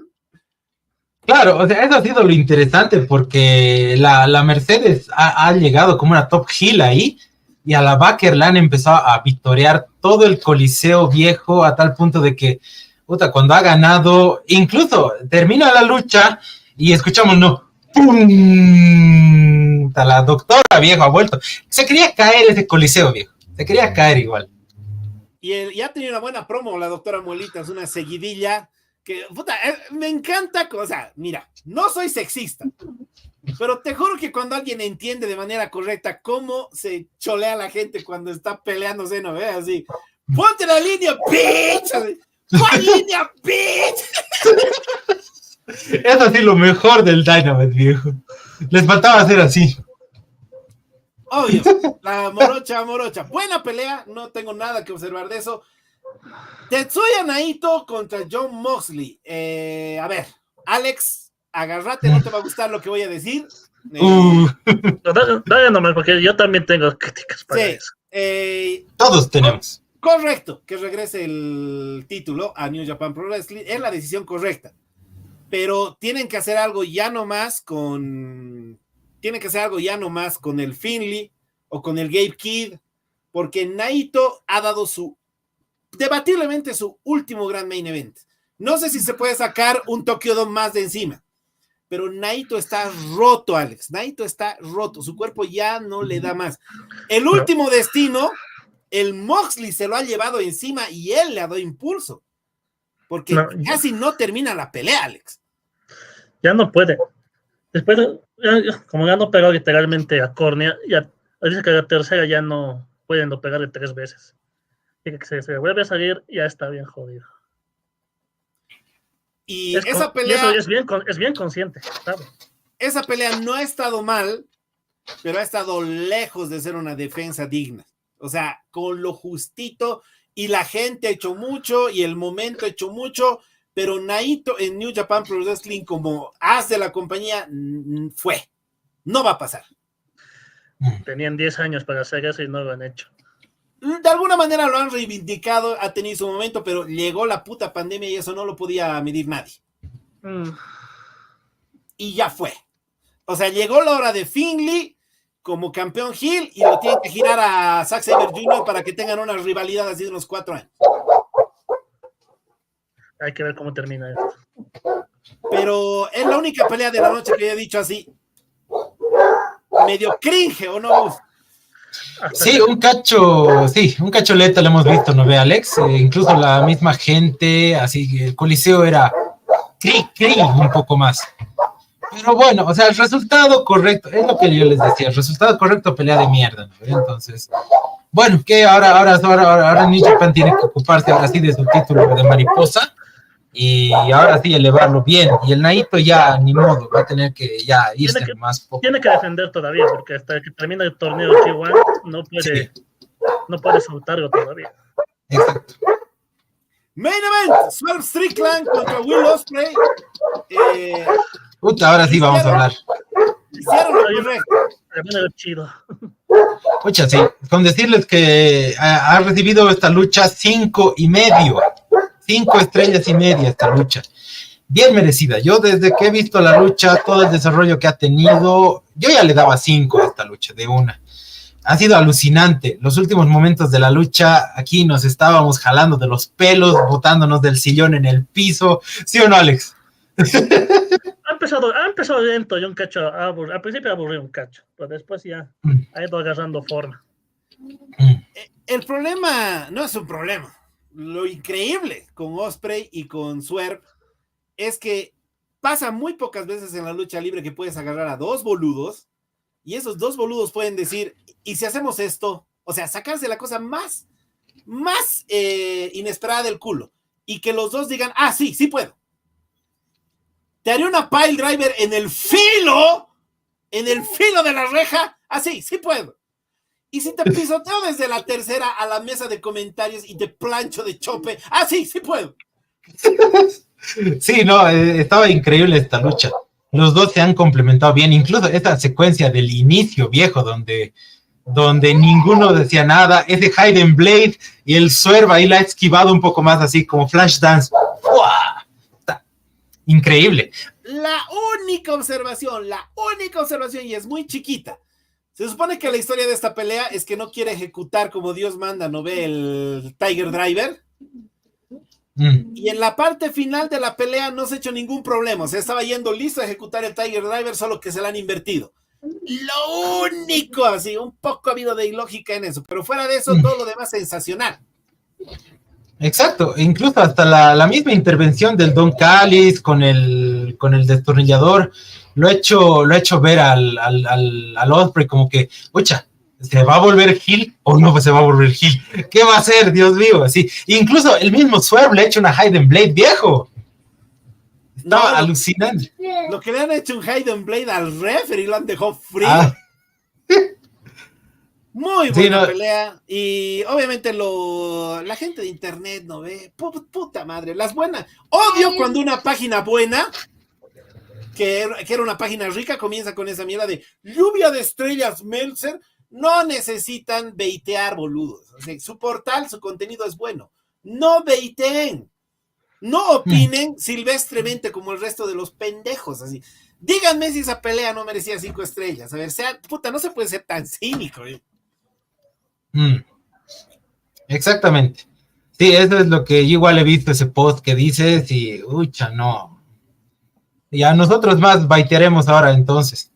Claro, o sea, eso ha sido lo interesante porque la Mercedes ha llegado como una top heel ahí y a la Baker la han empezado a victoriar todo el coliseo viejo a tal punto de que, puta, cuando ha ganado, incluso termina la lucha y escuchamos, no, ¡pum! La doctora viejo ha vuelto. Se quería caer ese coliseo viejo. Se quería caer igual. Y ha tenido una buena promo la doctora Muelita, es una seguidilla que, puta, me encanta. O sea, mira, no soy sexista, pero te juro que cuando alguien entiende de manera correcta cómo se cholea a la gente cuando está peleándose, ¿no ve? Así, ponte la línea, bitch. ¿Cuál línea, bitch? Es así lo mejor del Dynamite, viejo. Les faltaba hacer así. Obvio, la morocha. Buena pelea, no tengo nada que observar de eso. Tetsuya Naito contra Jon Moxley. A ver, Alex, agárrate, no te va a gustar lo que voy a decir. Dale nomás, porque yo también tengo críticas para eso. Todos tenemos. Correcto, que regrese el título a New Japan Pro Wrestling, es la decisión correcta. Pero tienen que hacer algo ya no más con el Finley o con el Gabe Kidd, porque Naito ha dado debatiblemente su último gran main event. No sé si se puede sacar un Tokyo Dome más de encima, pero Naito está roto, Alex. Naito está roto, su cuerpo ya no le da más. El último destino, el Moxley se lo ha llevado encima y él le ha dado impulso. Porque casi no termina la pelea, Alex. Ya no puede. Después, como ya no pegó literalmente a córnea, ya dice que la tercera ya no pueden pegarle 3 veces. Y que se vuelve a salir, ya está bien jodido. Y esa pelea... Y eso es bien consciente, ¿sabes? Esa pelea no ha estado mal, pero ha estado lejos de ser una defensa digna. O sea, con lo justito... Y la gente ha hecho mucho, y el momento ha hecho mucho, pero Naito en New Japan Pro Wrestling como as de la compañía fue. No va a pasar. Tenían 10 años para hacer eso y no lo han hecho. De alguna manera lo han reivindicado, ha tenido su momento, pero llegó la puta pandemia y eso no lo podía medir nadie. Y ya fue. O sea, llegó la hora de Finley como campeón heel y lo tienen que girar a Zack Sabre Jr. para que tengan una rivalidad así de unos 4 años. Hay que ver cómo termina esto. Pero es la única pelea de la noche que he dicho así. Medio cringe, ¿o no? Sí, un cacho Leta lo hemos visto, ¿no ve, Alex? Incluso la misma gente, así que el Coliseo era cri, un poco más. Pero bueno, o sea, el resultado correcto, es lo que yo les decía, el resultado correcto, pelea de mierda, ¿no ve? Entonces, bueno, que ahora New Japan tiene que ocuparse ahora sí de su título de mariposa, y ahora sí elevarlo bien, y el Naito ya ni modo, va a tener que ya irse más poco. Tiene que defender todavía, porque hasta que termine el torneo G1 no puede soltarlo todavía. Exacto. Main event, Swerve Strickland contra Will Ospreay. Ahora sí vamos a hablar. Hicieron lo correcto. Chido. Pucha, sí, con decirles que ha recibido esta lucha 5.5. 5 estrellas y media esta lucha. Bien merecida. Yo desde que he visto la lucha, todo el desarrollo que ha tenido, yo ya le daba 5 a esta lucha de una. Ha sido alucinante. Los últimos momentos de la lucha, aquí nos estábamos jalando de los pelos, botándonos del sillón en el piso. ¿Sí o no, Alex? Ha empezado lento, yo un cacho, al principio aburrió un cacho, pero después ya ha ido agarrando forma. El problema no es un problema. Lo increíble con Ospreay y con Swerve es que pasa muy pocas veces en la lucha libre que puedes agarrar a dos boludos y esos dos boludos pueden decir, ¿y si hacemos esto? O sea, sacarse la cosa más inesperada del culo y que los dos digan, sí puedo. Te haré una pile driver en el filo de la reja, sí puedo. Y si te pisoteo desde la tercera a la mesa de comentarios y te plancho de chope, sí puedo. Sí, no, estaba increíble esta lucha. Los dos se han complementado bien, incluso esta secuencia del inicio viejo donde ninguno decía nada, ese Hidden Blade y el Swerve ahí la ha esquivado un poco más así como Flash Dance. ¡Uah! Está increíble. La única observación, y es muy chiquita. Se supone que la historia de esta pelea es que no quiere ejecutar como Dios manda, ¿no ve? El Tiger Driver. Y en la parte final de la pelea no se ha hecho ningún problema. O sea, estaba yendo listo a ejecutar el Tiger Driver, solo que se la han invertido. Lo único, así, un poco ha habido de ilógica en eso. Pero fuera de eso, todo lo demás sensacional. Exacto, incluso hasta la misma intervención del Don Callis con el destornillador lo ha hecho ver al Ospreay como que, ocha, ¿se va a volver heel o no se va a volver heel? ¿Qué va a hacer, Dios mío? Así, incluso el mismo Swerve le ha hecho una Hidden Blade viejo. Estaba alucinante. Lo que le han hecho un Hidden Blade al referee lo han dejado frío. Muy buena pelea. Y obviamente la gente de internet no ve. Puta madre, las buenas. Odio cuando una página buena, que era una página rica, comienza con esa mierda de lluvia de estrellas, Meltzer. No necesitan baitear, boludos. O sea, su portal, su contenido es bueno. No baiteen. No opinen silvestremente como el resto de los pendejos. Así. Díganme si esa pelea no merecía 5 estrellas. A ver, no se puede ser tan cínico. Exactamente. Sí, eso es lo que yo igual he visto, ese post que dices y, no. Y a nosotros más baitearemos ahora entonces.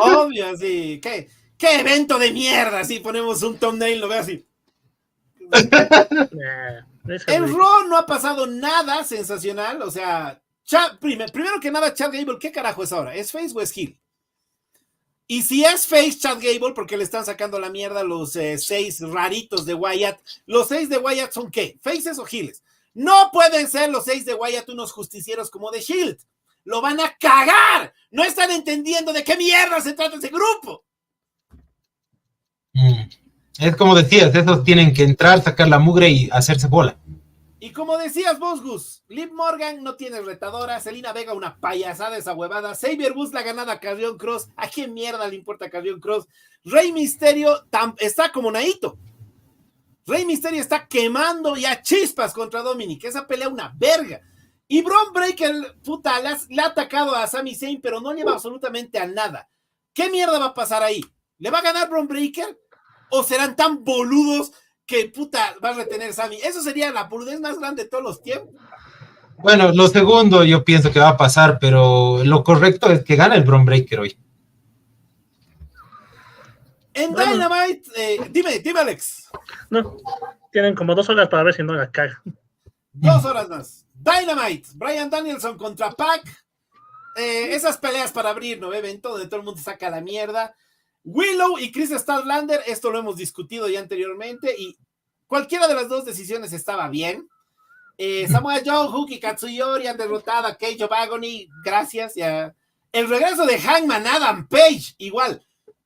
Obvio, sí. ¿Qué evento de mierda? Así ponemos un thumbnail, lo veo así. En Raw no ha pasado nada sensacional. O sea, primero que nada, Chad Gable, ¿qué carajo es ahora? ¿Es face o es heel? Y si es face Chad Gable, porque le están sacando la mierda los 6 raritos de Wyatt, ¿los 6 de Wyatt son qué? ¿Faces o heels? No pueden ser los 6 de Wyatt unos justicieros como de Shield. Lo van a cagar. No están entendiendo de qué mierda se trata ese grupo. Es como decías, esos tienen que entrar, sacar la mugre y hacerse bola. Y como decías vos, Gus, Liv Morgan no tiene retadora, Zelina Vega una payasada esa huevada, Xavier Woods la ganada a Karrion Kross, ¿a quién mierda le importa Karrion Kross? Rey Mysterio está como Naito. Rey Mysterio está quemando ya chispas contra Dominic, esa pelea una verga. Y Bron Breakker, puta, le ha atacado a Sami Zayn, pero no lleva absolutamente a nada. ¿Qué mierda va a pasar ahí? ¿Le va a ganar Bron Breakker? ¿O serán tan boludos que puta va a retener Sami? Eso sería la boludez más grande de todos los tiempos. Bueno, lo segundo yo pienso que va a pasar, pero lo correcto es que gane el Bron Breakker hoy. En Bueno. Dynamite, dime Alex. No, tienen como 2 horas para ver si no la cagan. 2 horas más. Dynamite, Bryan Danielson contra Pac. Esas peleas para abrir, ¿no? Evento donde todo el mundo saca la mierda. Willow y Chris Statlander, esto lo hemos discutido ya anteriormente y cualquiera de las dos decisiones estaba bien. Samoa Joe, Hook y Katsuyori han derrotado a Cage of Agony, gracias. Ya. El regreso de Hangman Adam Page, igual,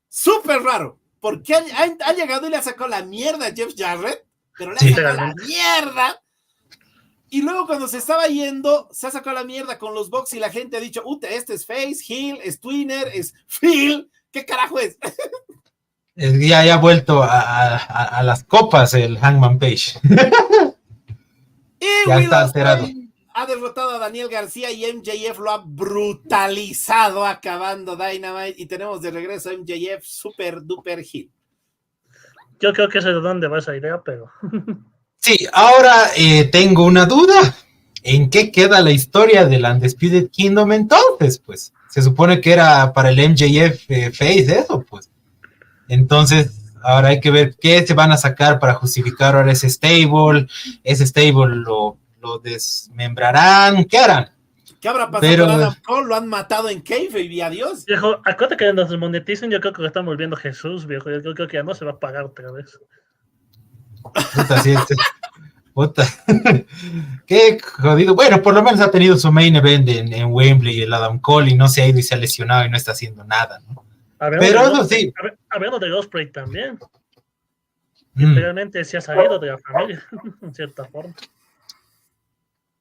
súper raro, porque ha llegado y le ha sacado la mierda a Jeff Jarrett, pero le ha sacado la mierda. Y luego cuando se estaba yendo, se ha sacado la mierda con los Bucks y la gente ha dicho, este es Face, Heel, es Twinner, es Phil, ¿qué carajo es? Ya ha vuelto a las copas el Hangman Page. Y ya está alterado. Ha derrotado a Daniel García y MJF lo ha brutalizado acabando Dynamite y tenemos de regreso a MJF super duper hit. Yo creo que sé de dónde va esa idea, pero... Sí, ahora tengo una duda. ¿En qué queda la historia del Undisputed Kingdom entonces? Pues se supone que era para el MJF Face eso, pues. Entonces, ahora hay que ver qué se van a sacar para justificar ahora ese stable. Ese stable lo desmembrarán. ¿Qué harán? ¿Qué habrá pasado con Adam Cole? Lo han matado en kayfabe y adiós. Viejo, acuérdate que nos desmoneticen, yo creo que lo están volviendo Jesús, viejo. Yo creo que ya no se va a pagar otra vez. Puta, sí, puta. Qué jodido. Bueno, por lo menos ha tenido su main event en Wembley, el Adam Cole, y no se ha ido y se ha lesionado y no está haciendo nada, ¿no? Pero eso sí. Hablando de Ospreay también. Realmente se ha salido de la familia, en cierta forma.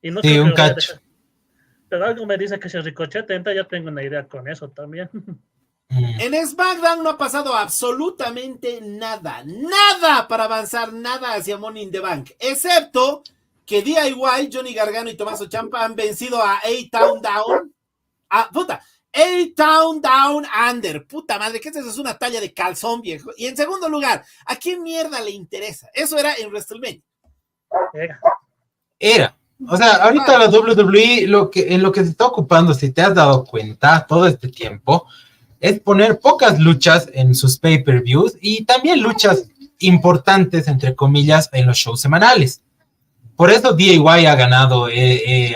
Y no sí, un cacho. Pero algo me dice que si Ricochet entra, ya tengo una idea con eso también. En SmackDown no ha pasado absolutamente nada para avanzar, nada hacia Money in the Bank, excepto que DIY, Johnny Gargano y Tommaso Ciampa han vencido a A-Town Down, A-Town Down Under, puta madre, que esa es una talla de calzón, viejo. Y en segundo lugar, ¿a quién mierda le interesa? Eso era en WrestleMania. Era. O sea, ahorita la WWE, en lo que se está ocupando, si te has dado cuenta todo este tiempo, es poner pocas luchas en sus pay-per-views y también luchas importantes, entre comillas, en los shows semanales. Por eso DIY ha ganado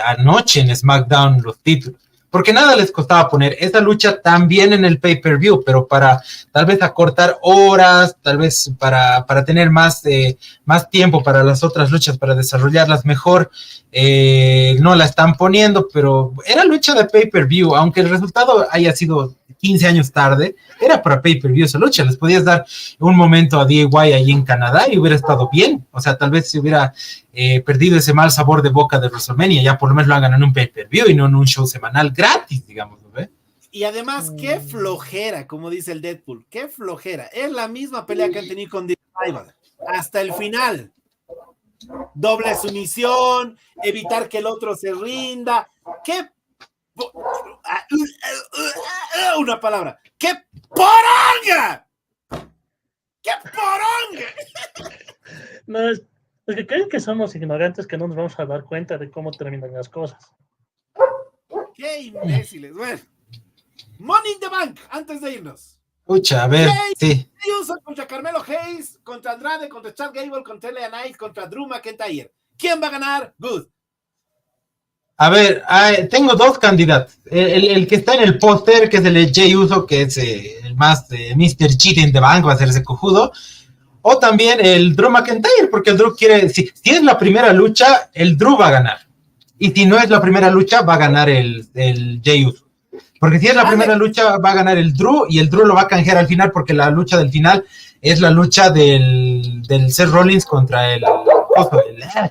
anoche en SmackDown los títulos, porque nada les costaba poner esa lucha también en el pay-per-view, pero para tal vez acortar horas, tal vez para tener más tiempo para las otras luchas, para desarrollarlas mejor, no la están poniendo, pero era lucha de pay-per-view, aunque el resultado haya sido 15 años tarde, era para pay-per-view esa lucha, les podías dar un momento a DIY ahí en Canadá y hubiera estado bien, o sea, tal vez se hubiera perdido ese mal sabor de boca de WrestleMania, ya por lo menos lo hagan en un pay-per-view y no en un show semanal gratis, digamos, ¿no ve? Y además, qué flojera, como dice el Deadpool, qué flojera, es la misma pelea que han tenido con The Revival, hasta el final, doble sumisión, evitar que el otro se rinda, qué una palabra. ¡Qué poronga! ¡Qué poronga! No, es que creen que somos ignorantes, que no nos vamos a dar cuenta de cómo terminan las cosas. ¡Qué imbéciles! Bueno, Money in the Bank, antes de irnos. Escucha, a ver, sí. Contra Carmelo Hayes, contra Andrade, contra Chad Gable, contra LA Knight, contra Drew McIntyre. ¿Quién va a ganar? Good. A ver, tengo dos candidatos. El que está en el póster, que es el de Jey Uso, que es el más Mr. Cheat in the Bank, va a ser ese cojudo. O también el Drew McIntyre, porque el Drew quiere... Si es la primera lucha, el Drew va a ganar. Y si no es la primera lucha, va a ganar el Jey Uso. Porque si es la primera lucha, va a ganar el Drew, y el Drew lo va a canjear al final, porque la lucha del final es la lucha del Seth Rollins contra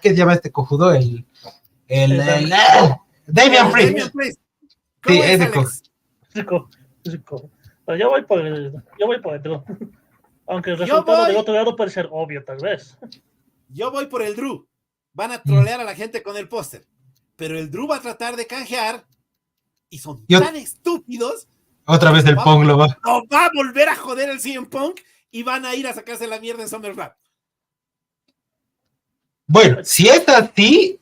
¿qué se llama este cojudo? Damian Priest. Sí, es de Pero yo voy por el Drew. Aunque el resultado del otro lado puede ser obvio, tal vez. Yo voy por el Drew. Van a trolear a la gente con el póster. Pero el Drew va a tratar de canjear. Y son tan estúpidos. Otra vez el Punk lo va a volver a joder el CM Punk. Y van a ir a sacarse la mierda en SummerSlam. Bueno, si es así,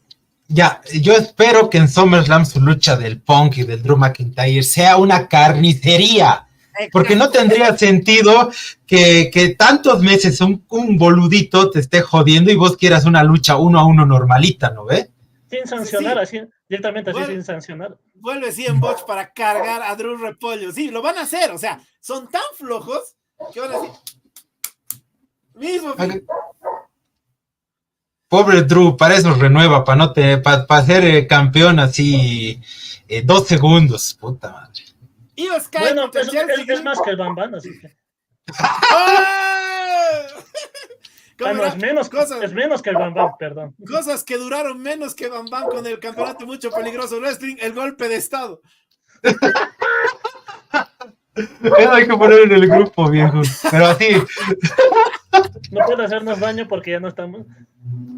ya, yo espero que en SummerSlam su lucha del Punk y del Drew McIntyre sea una carnicería. porque no tendría sentido que tantos meses un boludito te esté jodiendo y vos quieras una lucha 1-1 normalita, ¿no ve? Sin sancionar, así, directamente así, Bueno, sin sancionar. Vuelve CM Boch para cargar a Drew Repollo. Sí, lo van a hacer, o sea, son tan flojos que van a decir... Mismo fin. Pobre Drew, para eso renueva, para ser campeón así 2 segundos, puta madre. Io Sky Bueno, contra Chelsea es más que el Bambán, así que. ¿Cómo es menos que el Bambán, perdón. Cosas que duraron menos que Bam Bam con el campeonato Mucho Peligroso Wrestling, el golpe de estado. Eso hay que poner en el grupo, viejo. Pero así. No puede hacernos daño porque ya no estamos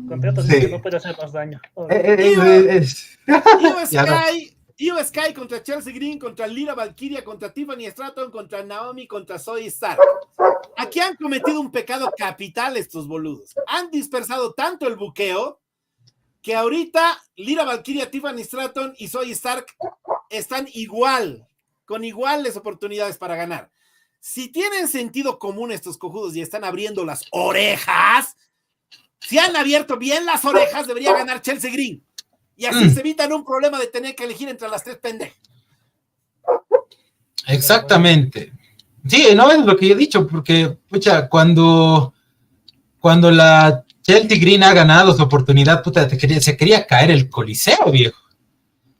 contentos, Sí. que no puede hacernos daño. Io Sky contra Chelsea Green, contra Lyra Valkyria, contra Tiffany Stratton, contra Naomi, contra Zoe Stark. Aquí han cometido un pecado capital estos boludos. Han dispersado tanto el buqueo que ahorita Lyra Valkyria, Tiffany Stratton y Zoe Stark están con iguales oportunidades para ganar. Si tienen sentido común estos cojudos y están abriendo las orejas, si han abierto bien las orejas, debería ganar Chelsea Green. Y así se evitan un problema de tener que elegir entre las 3 pendejas. Exactamente. Sí, no es lo que yo he dicho, porque, pucha, cuando la Chelsea Green ha ganado su oportunidad, puta, se quería caer el coliseo, viejo.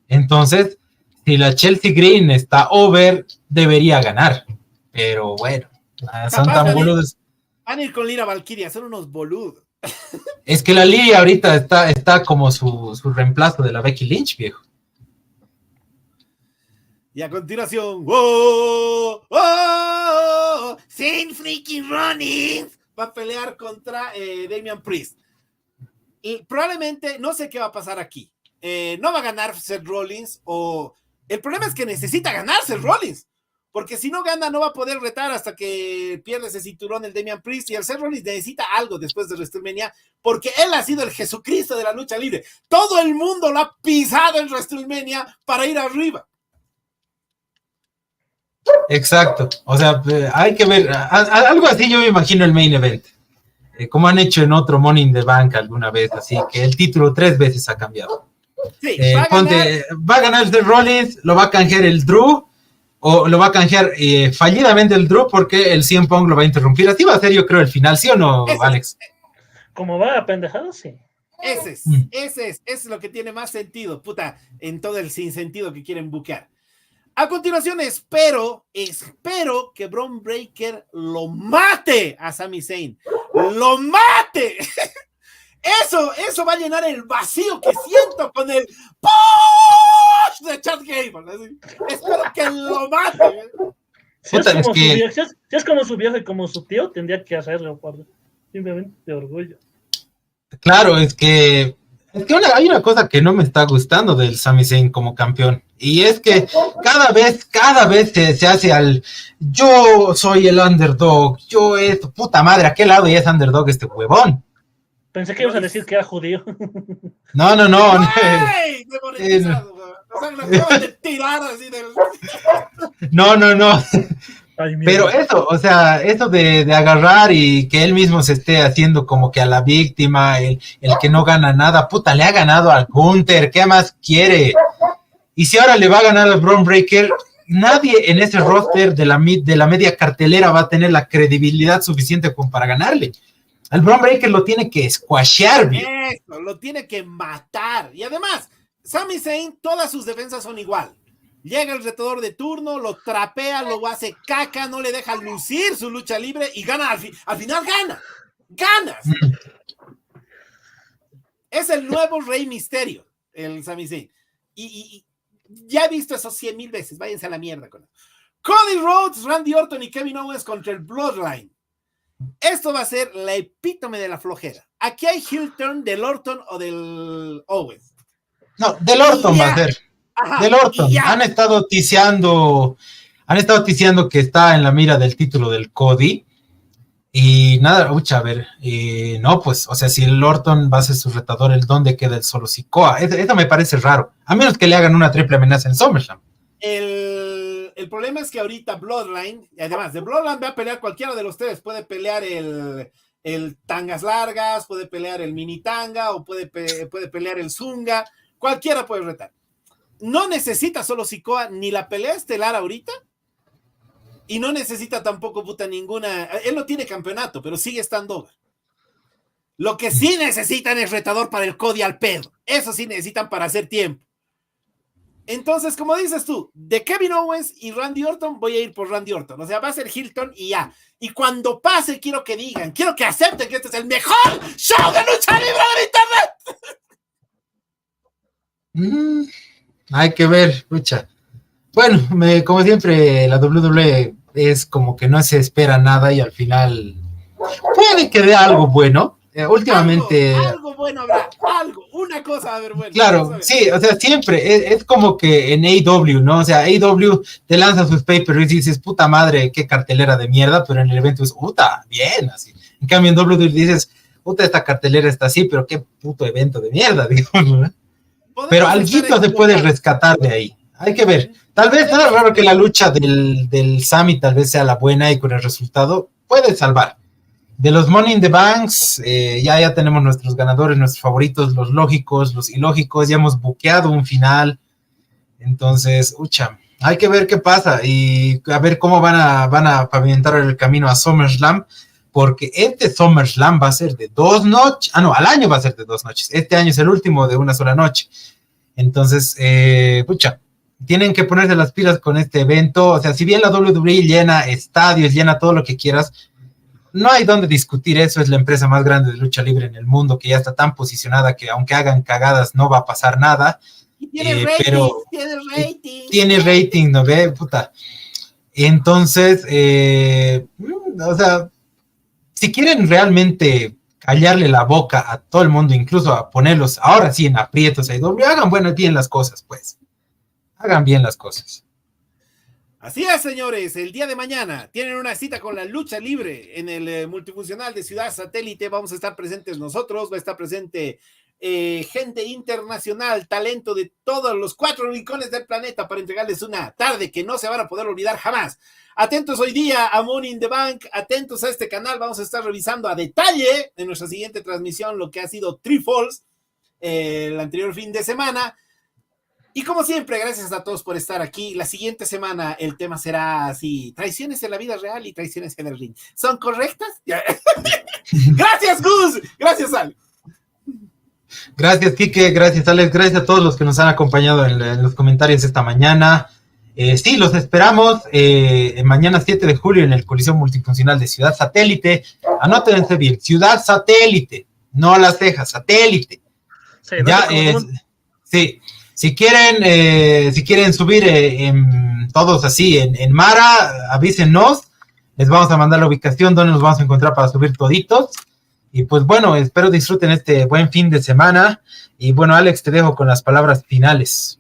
Entonces, si la Chelsea Green está over, debería ganar. Pero bueno, son tan boludos. Van a ir con Lyra Valkyria, son unos boludos. Es que la Lyra ahorita está como su reemplazo de la Becky Lynch, viejo. Y a continuación, ¡oh! Saint freaking Rollins va a pelear contra Damian Priest. Y probablemente, no sé qué va a pasar aquí. No va a ganar Seth Rollins, el problema es que necesita ganar Seth Rollins. Porque si no gana, no va a poder retar hasta que pierda ese cinturón el Damian Priest. Y el Seth Rollins necesita algo después de WrestleMania, porque él ha sido el Jesucristo de la lucha libre. Todo el mundo lo ha pisado en WrestleMania para ir arriba. Exacto. O sea, hay que ver. Algo así yo me imagino el main event. Como han hecho en otro Money in the Bank alguna vez. Así que el título 3 veces ha cambiado. Sí, va a ganar el Seth Rollins, lo va a canjear el Drew. O lo va a canjear fallidamente el Drew porque el CM Punk lo va a interrumpir. Así va a ser, yo creo, el final, ¿sí o no, Alex? Como va a pendejado, sí. Ese es lo que tiene más sentido, puta, en todo el sinsentido que quieren buquear. A continuación, espero que Bron Breakker lo mate a Sami Zayn. ¡Lo mate! Eso va a llenar el vacío que siento con el push de Chad Gable. Así. Espero que lo mate. Si es como su viejo y como su tío, tendría que hacerlo, simplemente de orgullo. Claro, es que hay una cosa que no me está gustando del Sami Zayn como campeón. Y es que cada vez se hace yo soy el underdog, puta madre, ¿a qué lado ya es underdog este huevón? Pensé que ibas a decir que era judío. No. ¡Ay! O sea, lo acaban de tirar así del... No. Ay, pero eso de agarrar y que él mismo se esté haciendo como que a la víctima, el que no gana nada, puta, le ha ganado al Gunther, ¿qué más quiere? Y si ahora le va a ganar al Bron Breakker, nadie en ese roster de la media cartelera va a tener la credibilidad suficiente como para ganarle. Al Bron Breakker lo tiene que squashear, bien. Eso, lo tiene que matar. Y además, Sami Zayn, todas sus defensas son igual. Llega el retador de turno, lo trapea, lo hace caca, no le deja lucir su lucha libre y gana. Al final gana. ¡Ganas! Es el nuevo Rey Misterio, el Sami Zayn. Y ya he visto eso 100,000 veces. Váyanse a la mierda con eso. Cody Rhodes, Randy Orton y Kevin Owens contra el Bloodline. Esto va a ser la epítome de la flojera. Aquí hay heel turn del Orton o del Owens. No, del Orton va a ser. Ajá, del Orton. Han estado ticiando que está en la mira del título del Cody. Y nada, a ver, no, pues, o sea, si el Orton va a ser su retador, ¿el dónde queda el Solo Sikoa? Eso me parece raro. A menos que le hagan una triple amenaza en SummerSlam. El el problema es que ahorita Bloodline, y además de Bloodline va a pelear cualquiera de los tres, puede pelear el tangas largas, puede pelear el mini tanga, o puede pelear el zunga, cualquiera puede retar. No necesita solo Sikoa ni la pelea estelar ahorita, y no necesita tampoco ninguna, él no tiene campeonato, pero sigue estando over. Lo que sí necesitan es retador para el Cody al pedo, eso sí necesitan para hacer tiempo. Entonces, como dices tú, de Kevin Owens y Randy Orton, voy a ir por Randy Orton. O sea, va a ser Hilton y ya. Y cuando pase, quiero que digan, quiero que acepten que este es el mejor show de lucha libre de internet. Hay que ver, lucha. Bueno, como siempre, la WWE es como que no se espera nada y al final puede que dé algo bueno. Últimamente... Algo bueno habrá, una cosa va a haber bueno. Claro, sí, o sea, siempre, es como que en AEW, ¿no? O sea, AEW te lanza sus pay-per-views y dices, puta madre, qué cartelera de mierda, pero en el evento es, puta, bien, así. En cambio en WWE dices, puta, esta cartelera está así, pero qué puto evento de mierda, digamos, ¿no? Pero alguito se puede rescatar de ahí, hay que ver. Tal vez, no es raro que la lucha del Sami tal vez sea la buena y con el resultado puede salvar. De los Money in the Banks, ya tenemos nuestros ganadores, nuestros favoritos, los lógicos, los ilógicos, ya hemos buqueado un final, entonces, hay que ver qué pasa y a ver cómo van a pavimentar el camino a SummerSlam, porque este SummerSlam va a ser de 2 noches, al año va a ser de 2 noches, este año es el último de una sola noche, entonces, tienen que ponerse las pilas con este evento, o sea, si bien la WWE llena estadios, llena todo lo que quieras, no hay donde discutir eso, es la empresa más grande de lucha libre en el mundo, que ya está tan posicionada que aunque hagan cagadas no va a pasar nada. Y tiene rating, pero tiene rating. Tiene rating, ¿no ve? Puta. Entonces, o sea, si quieren realmente callarle la boca a todo el mundo, incluso a ponerlos ahora sí en aprietos, hagan bien las cosas, pues. Hagan bien las cosas. Así es, señores, el día de mañana tienen una cita con la lucha libre en el multifuncional de Ciudad Satélite. Vamos a estar presentes nosotros, va a estar presente gente internacional, talento de todos los 4 rincones del planeta para entregarles una tarde que no se van a poder olvidar jamás. Atentos hoy día a Money in the Bank, atentos a este canal, vamos a estar revisando a detalle en nuestra siguiente transmisión lo que ha sido Three Falls el anterior fin de semana. Y como siempre, gracias a todos por estar aquí. La siguiente semana el tema será así, traiciones en la vida real y traiciones en el ring. ¿Son correctas? Gracias, Gus. Gracias, Ale. Gracias, Quique. Gracias, Alex. Gracias a todos los que nos han acompañado en los comentarios esta mañana. Sí, los esperamos mañana 7 de julio en el Coliseo Multifuncional de Ciudad Satélite. Anótense bien, Ciudad Satélite, no Las Tejas, Satélite. Sí, ya, sí. Si quieren subir todos así en Mara, avísenos, les vamos a mandar la ubicación donde nos vamos a encontrar para subir toditos. Y pues bueno, espero disfruten este buen fin de semana. Y bueno, Alex, te dejo con las palabras finales.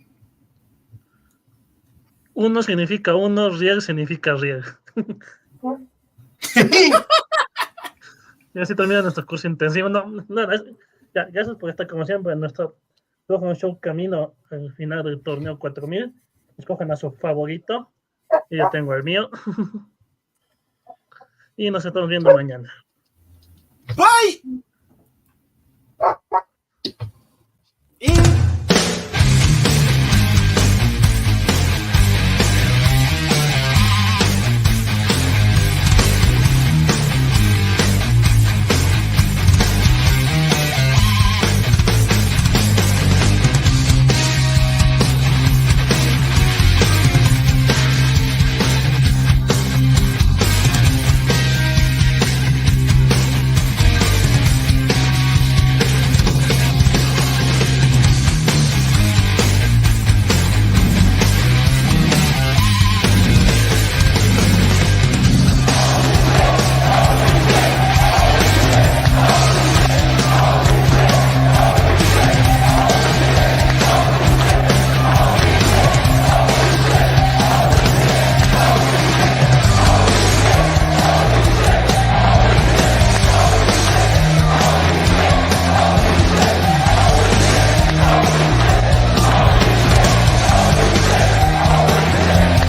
1 significa 1, rieg significa rieg. Y así termina nuestro curso intensivo. Gracias por estar como siempre en nuestro show camino al final del torneo 4000. Escojan a su favorito y yo tengo el mío. Y nos estamos viendo mañana. Bye.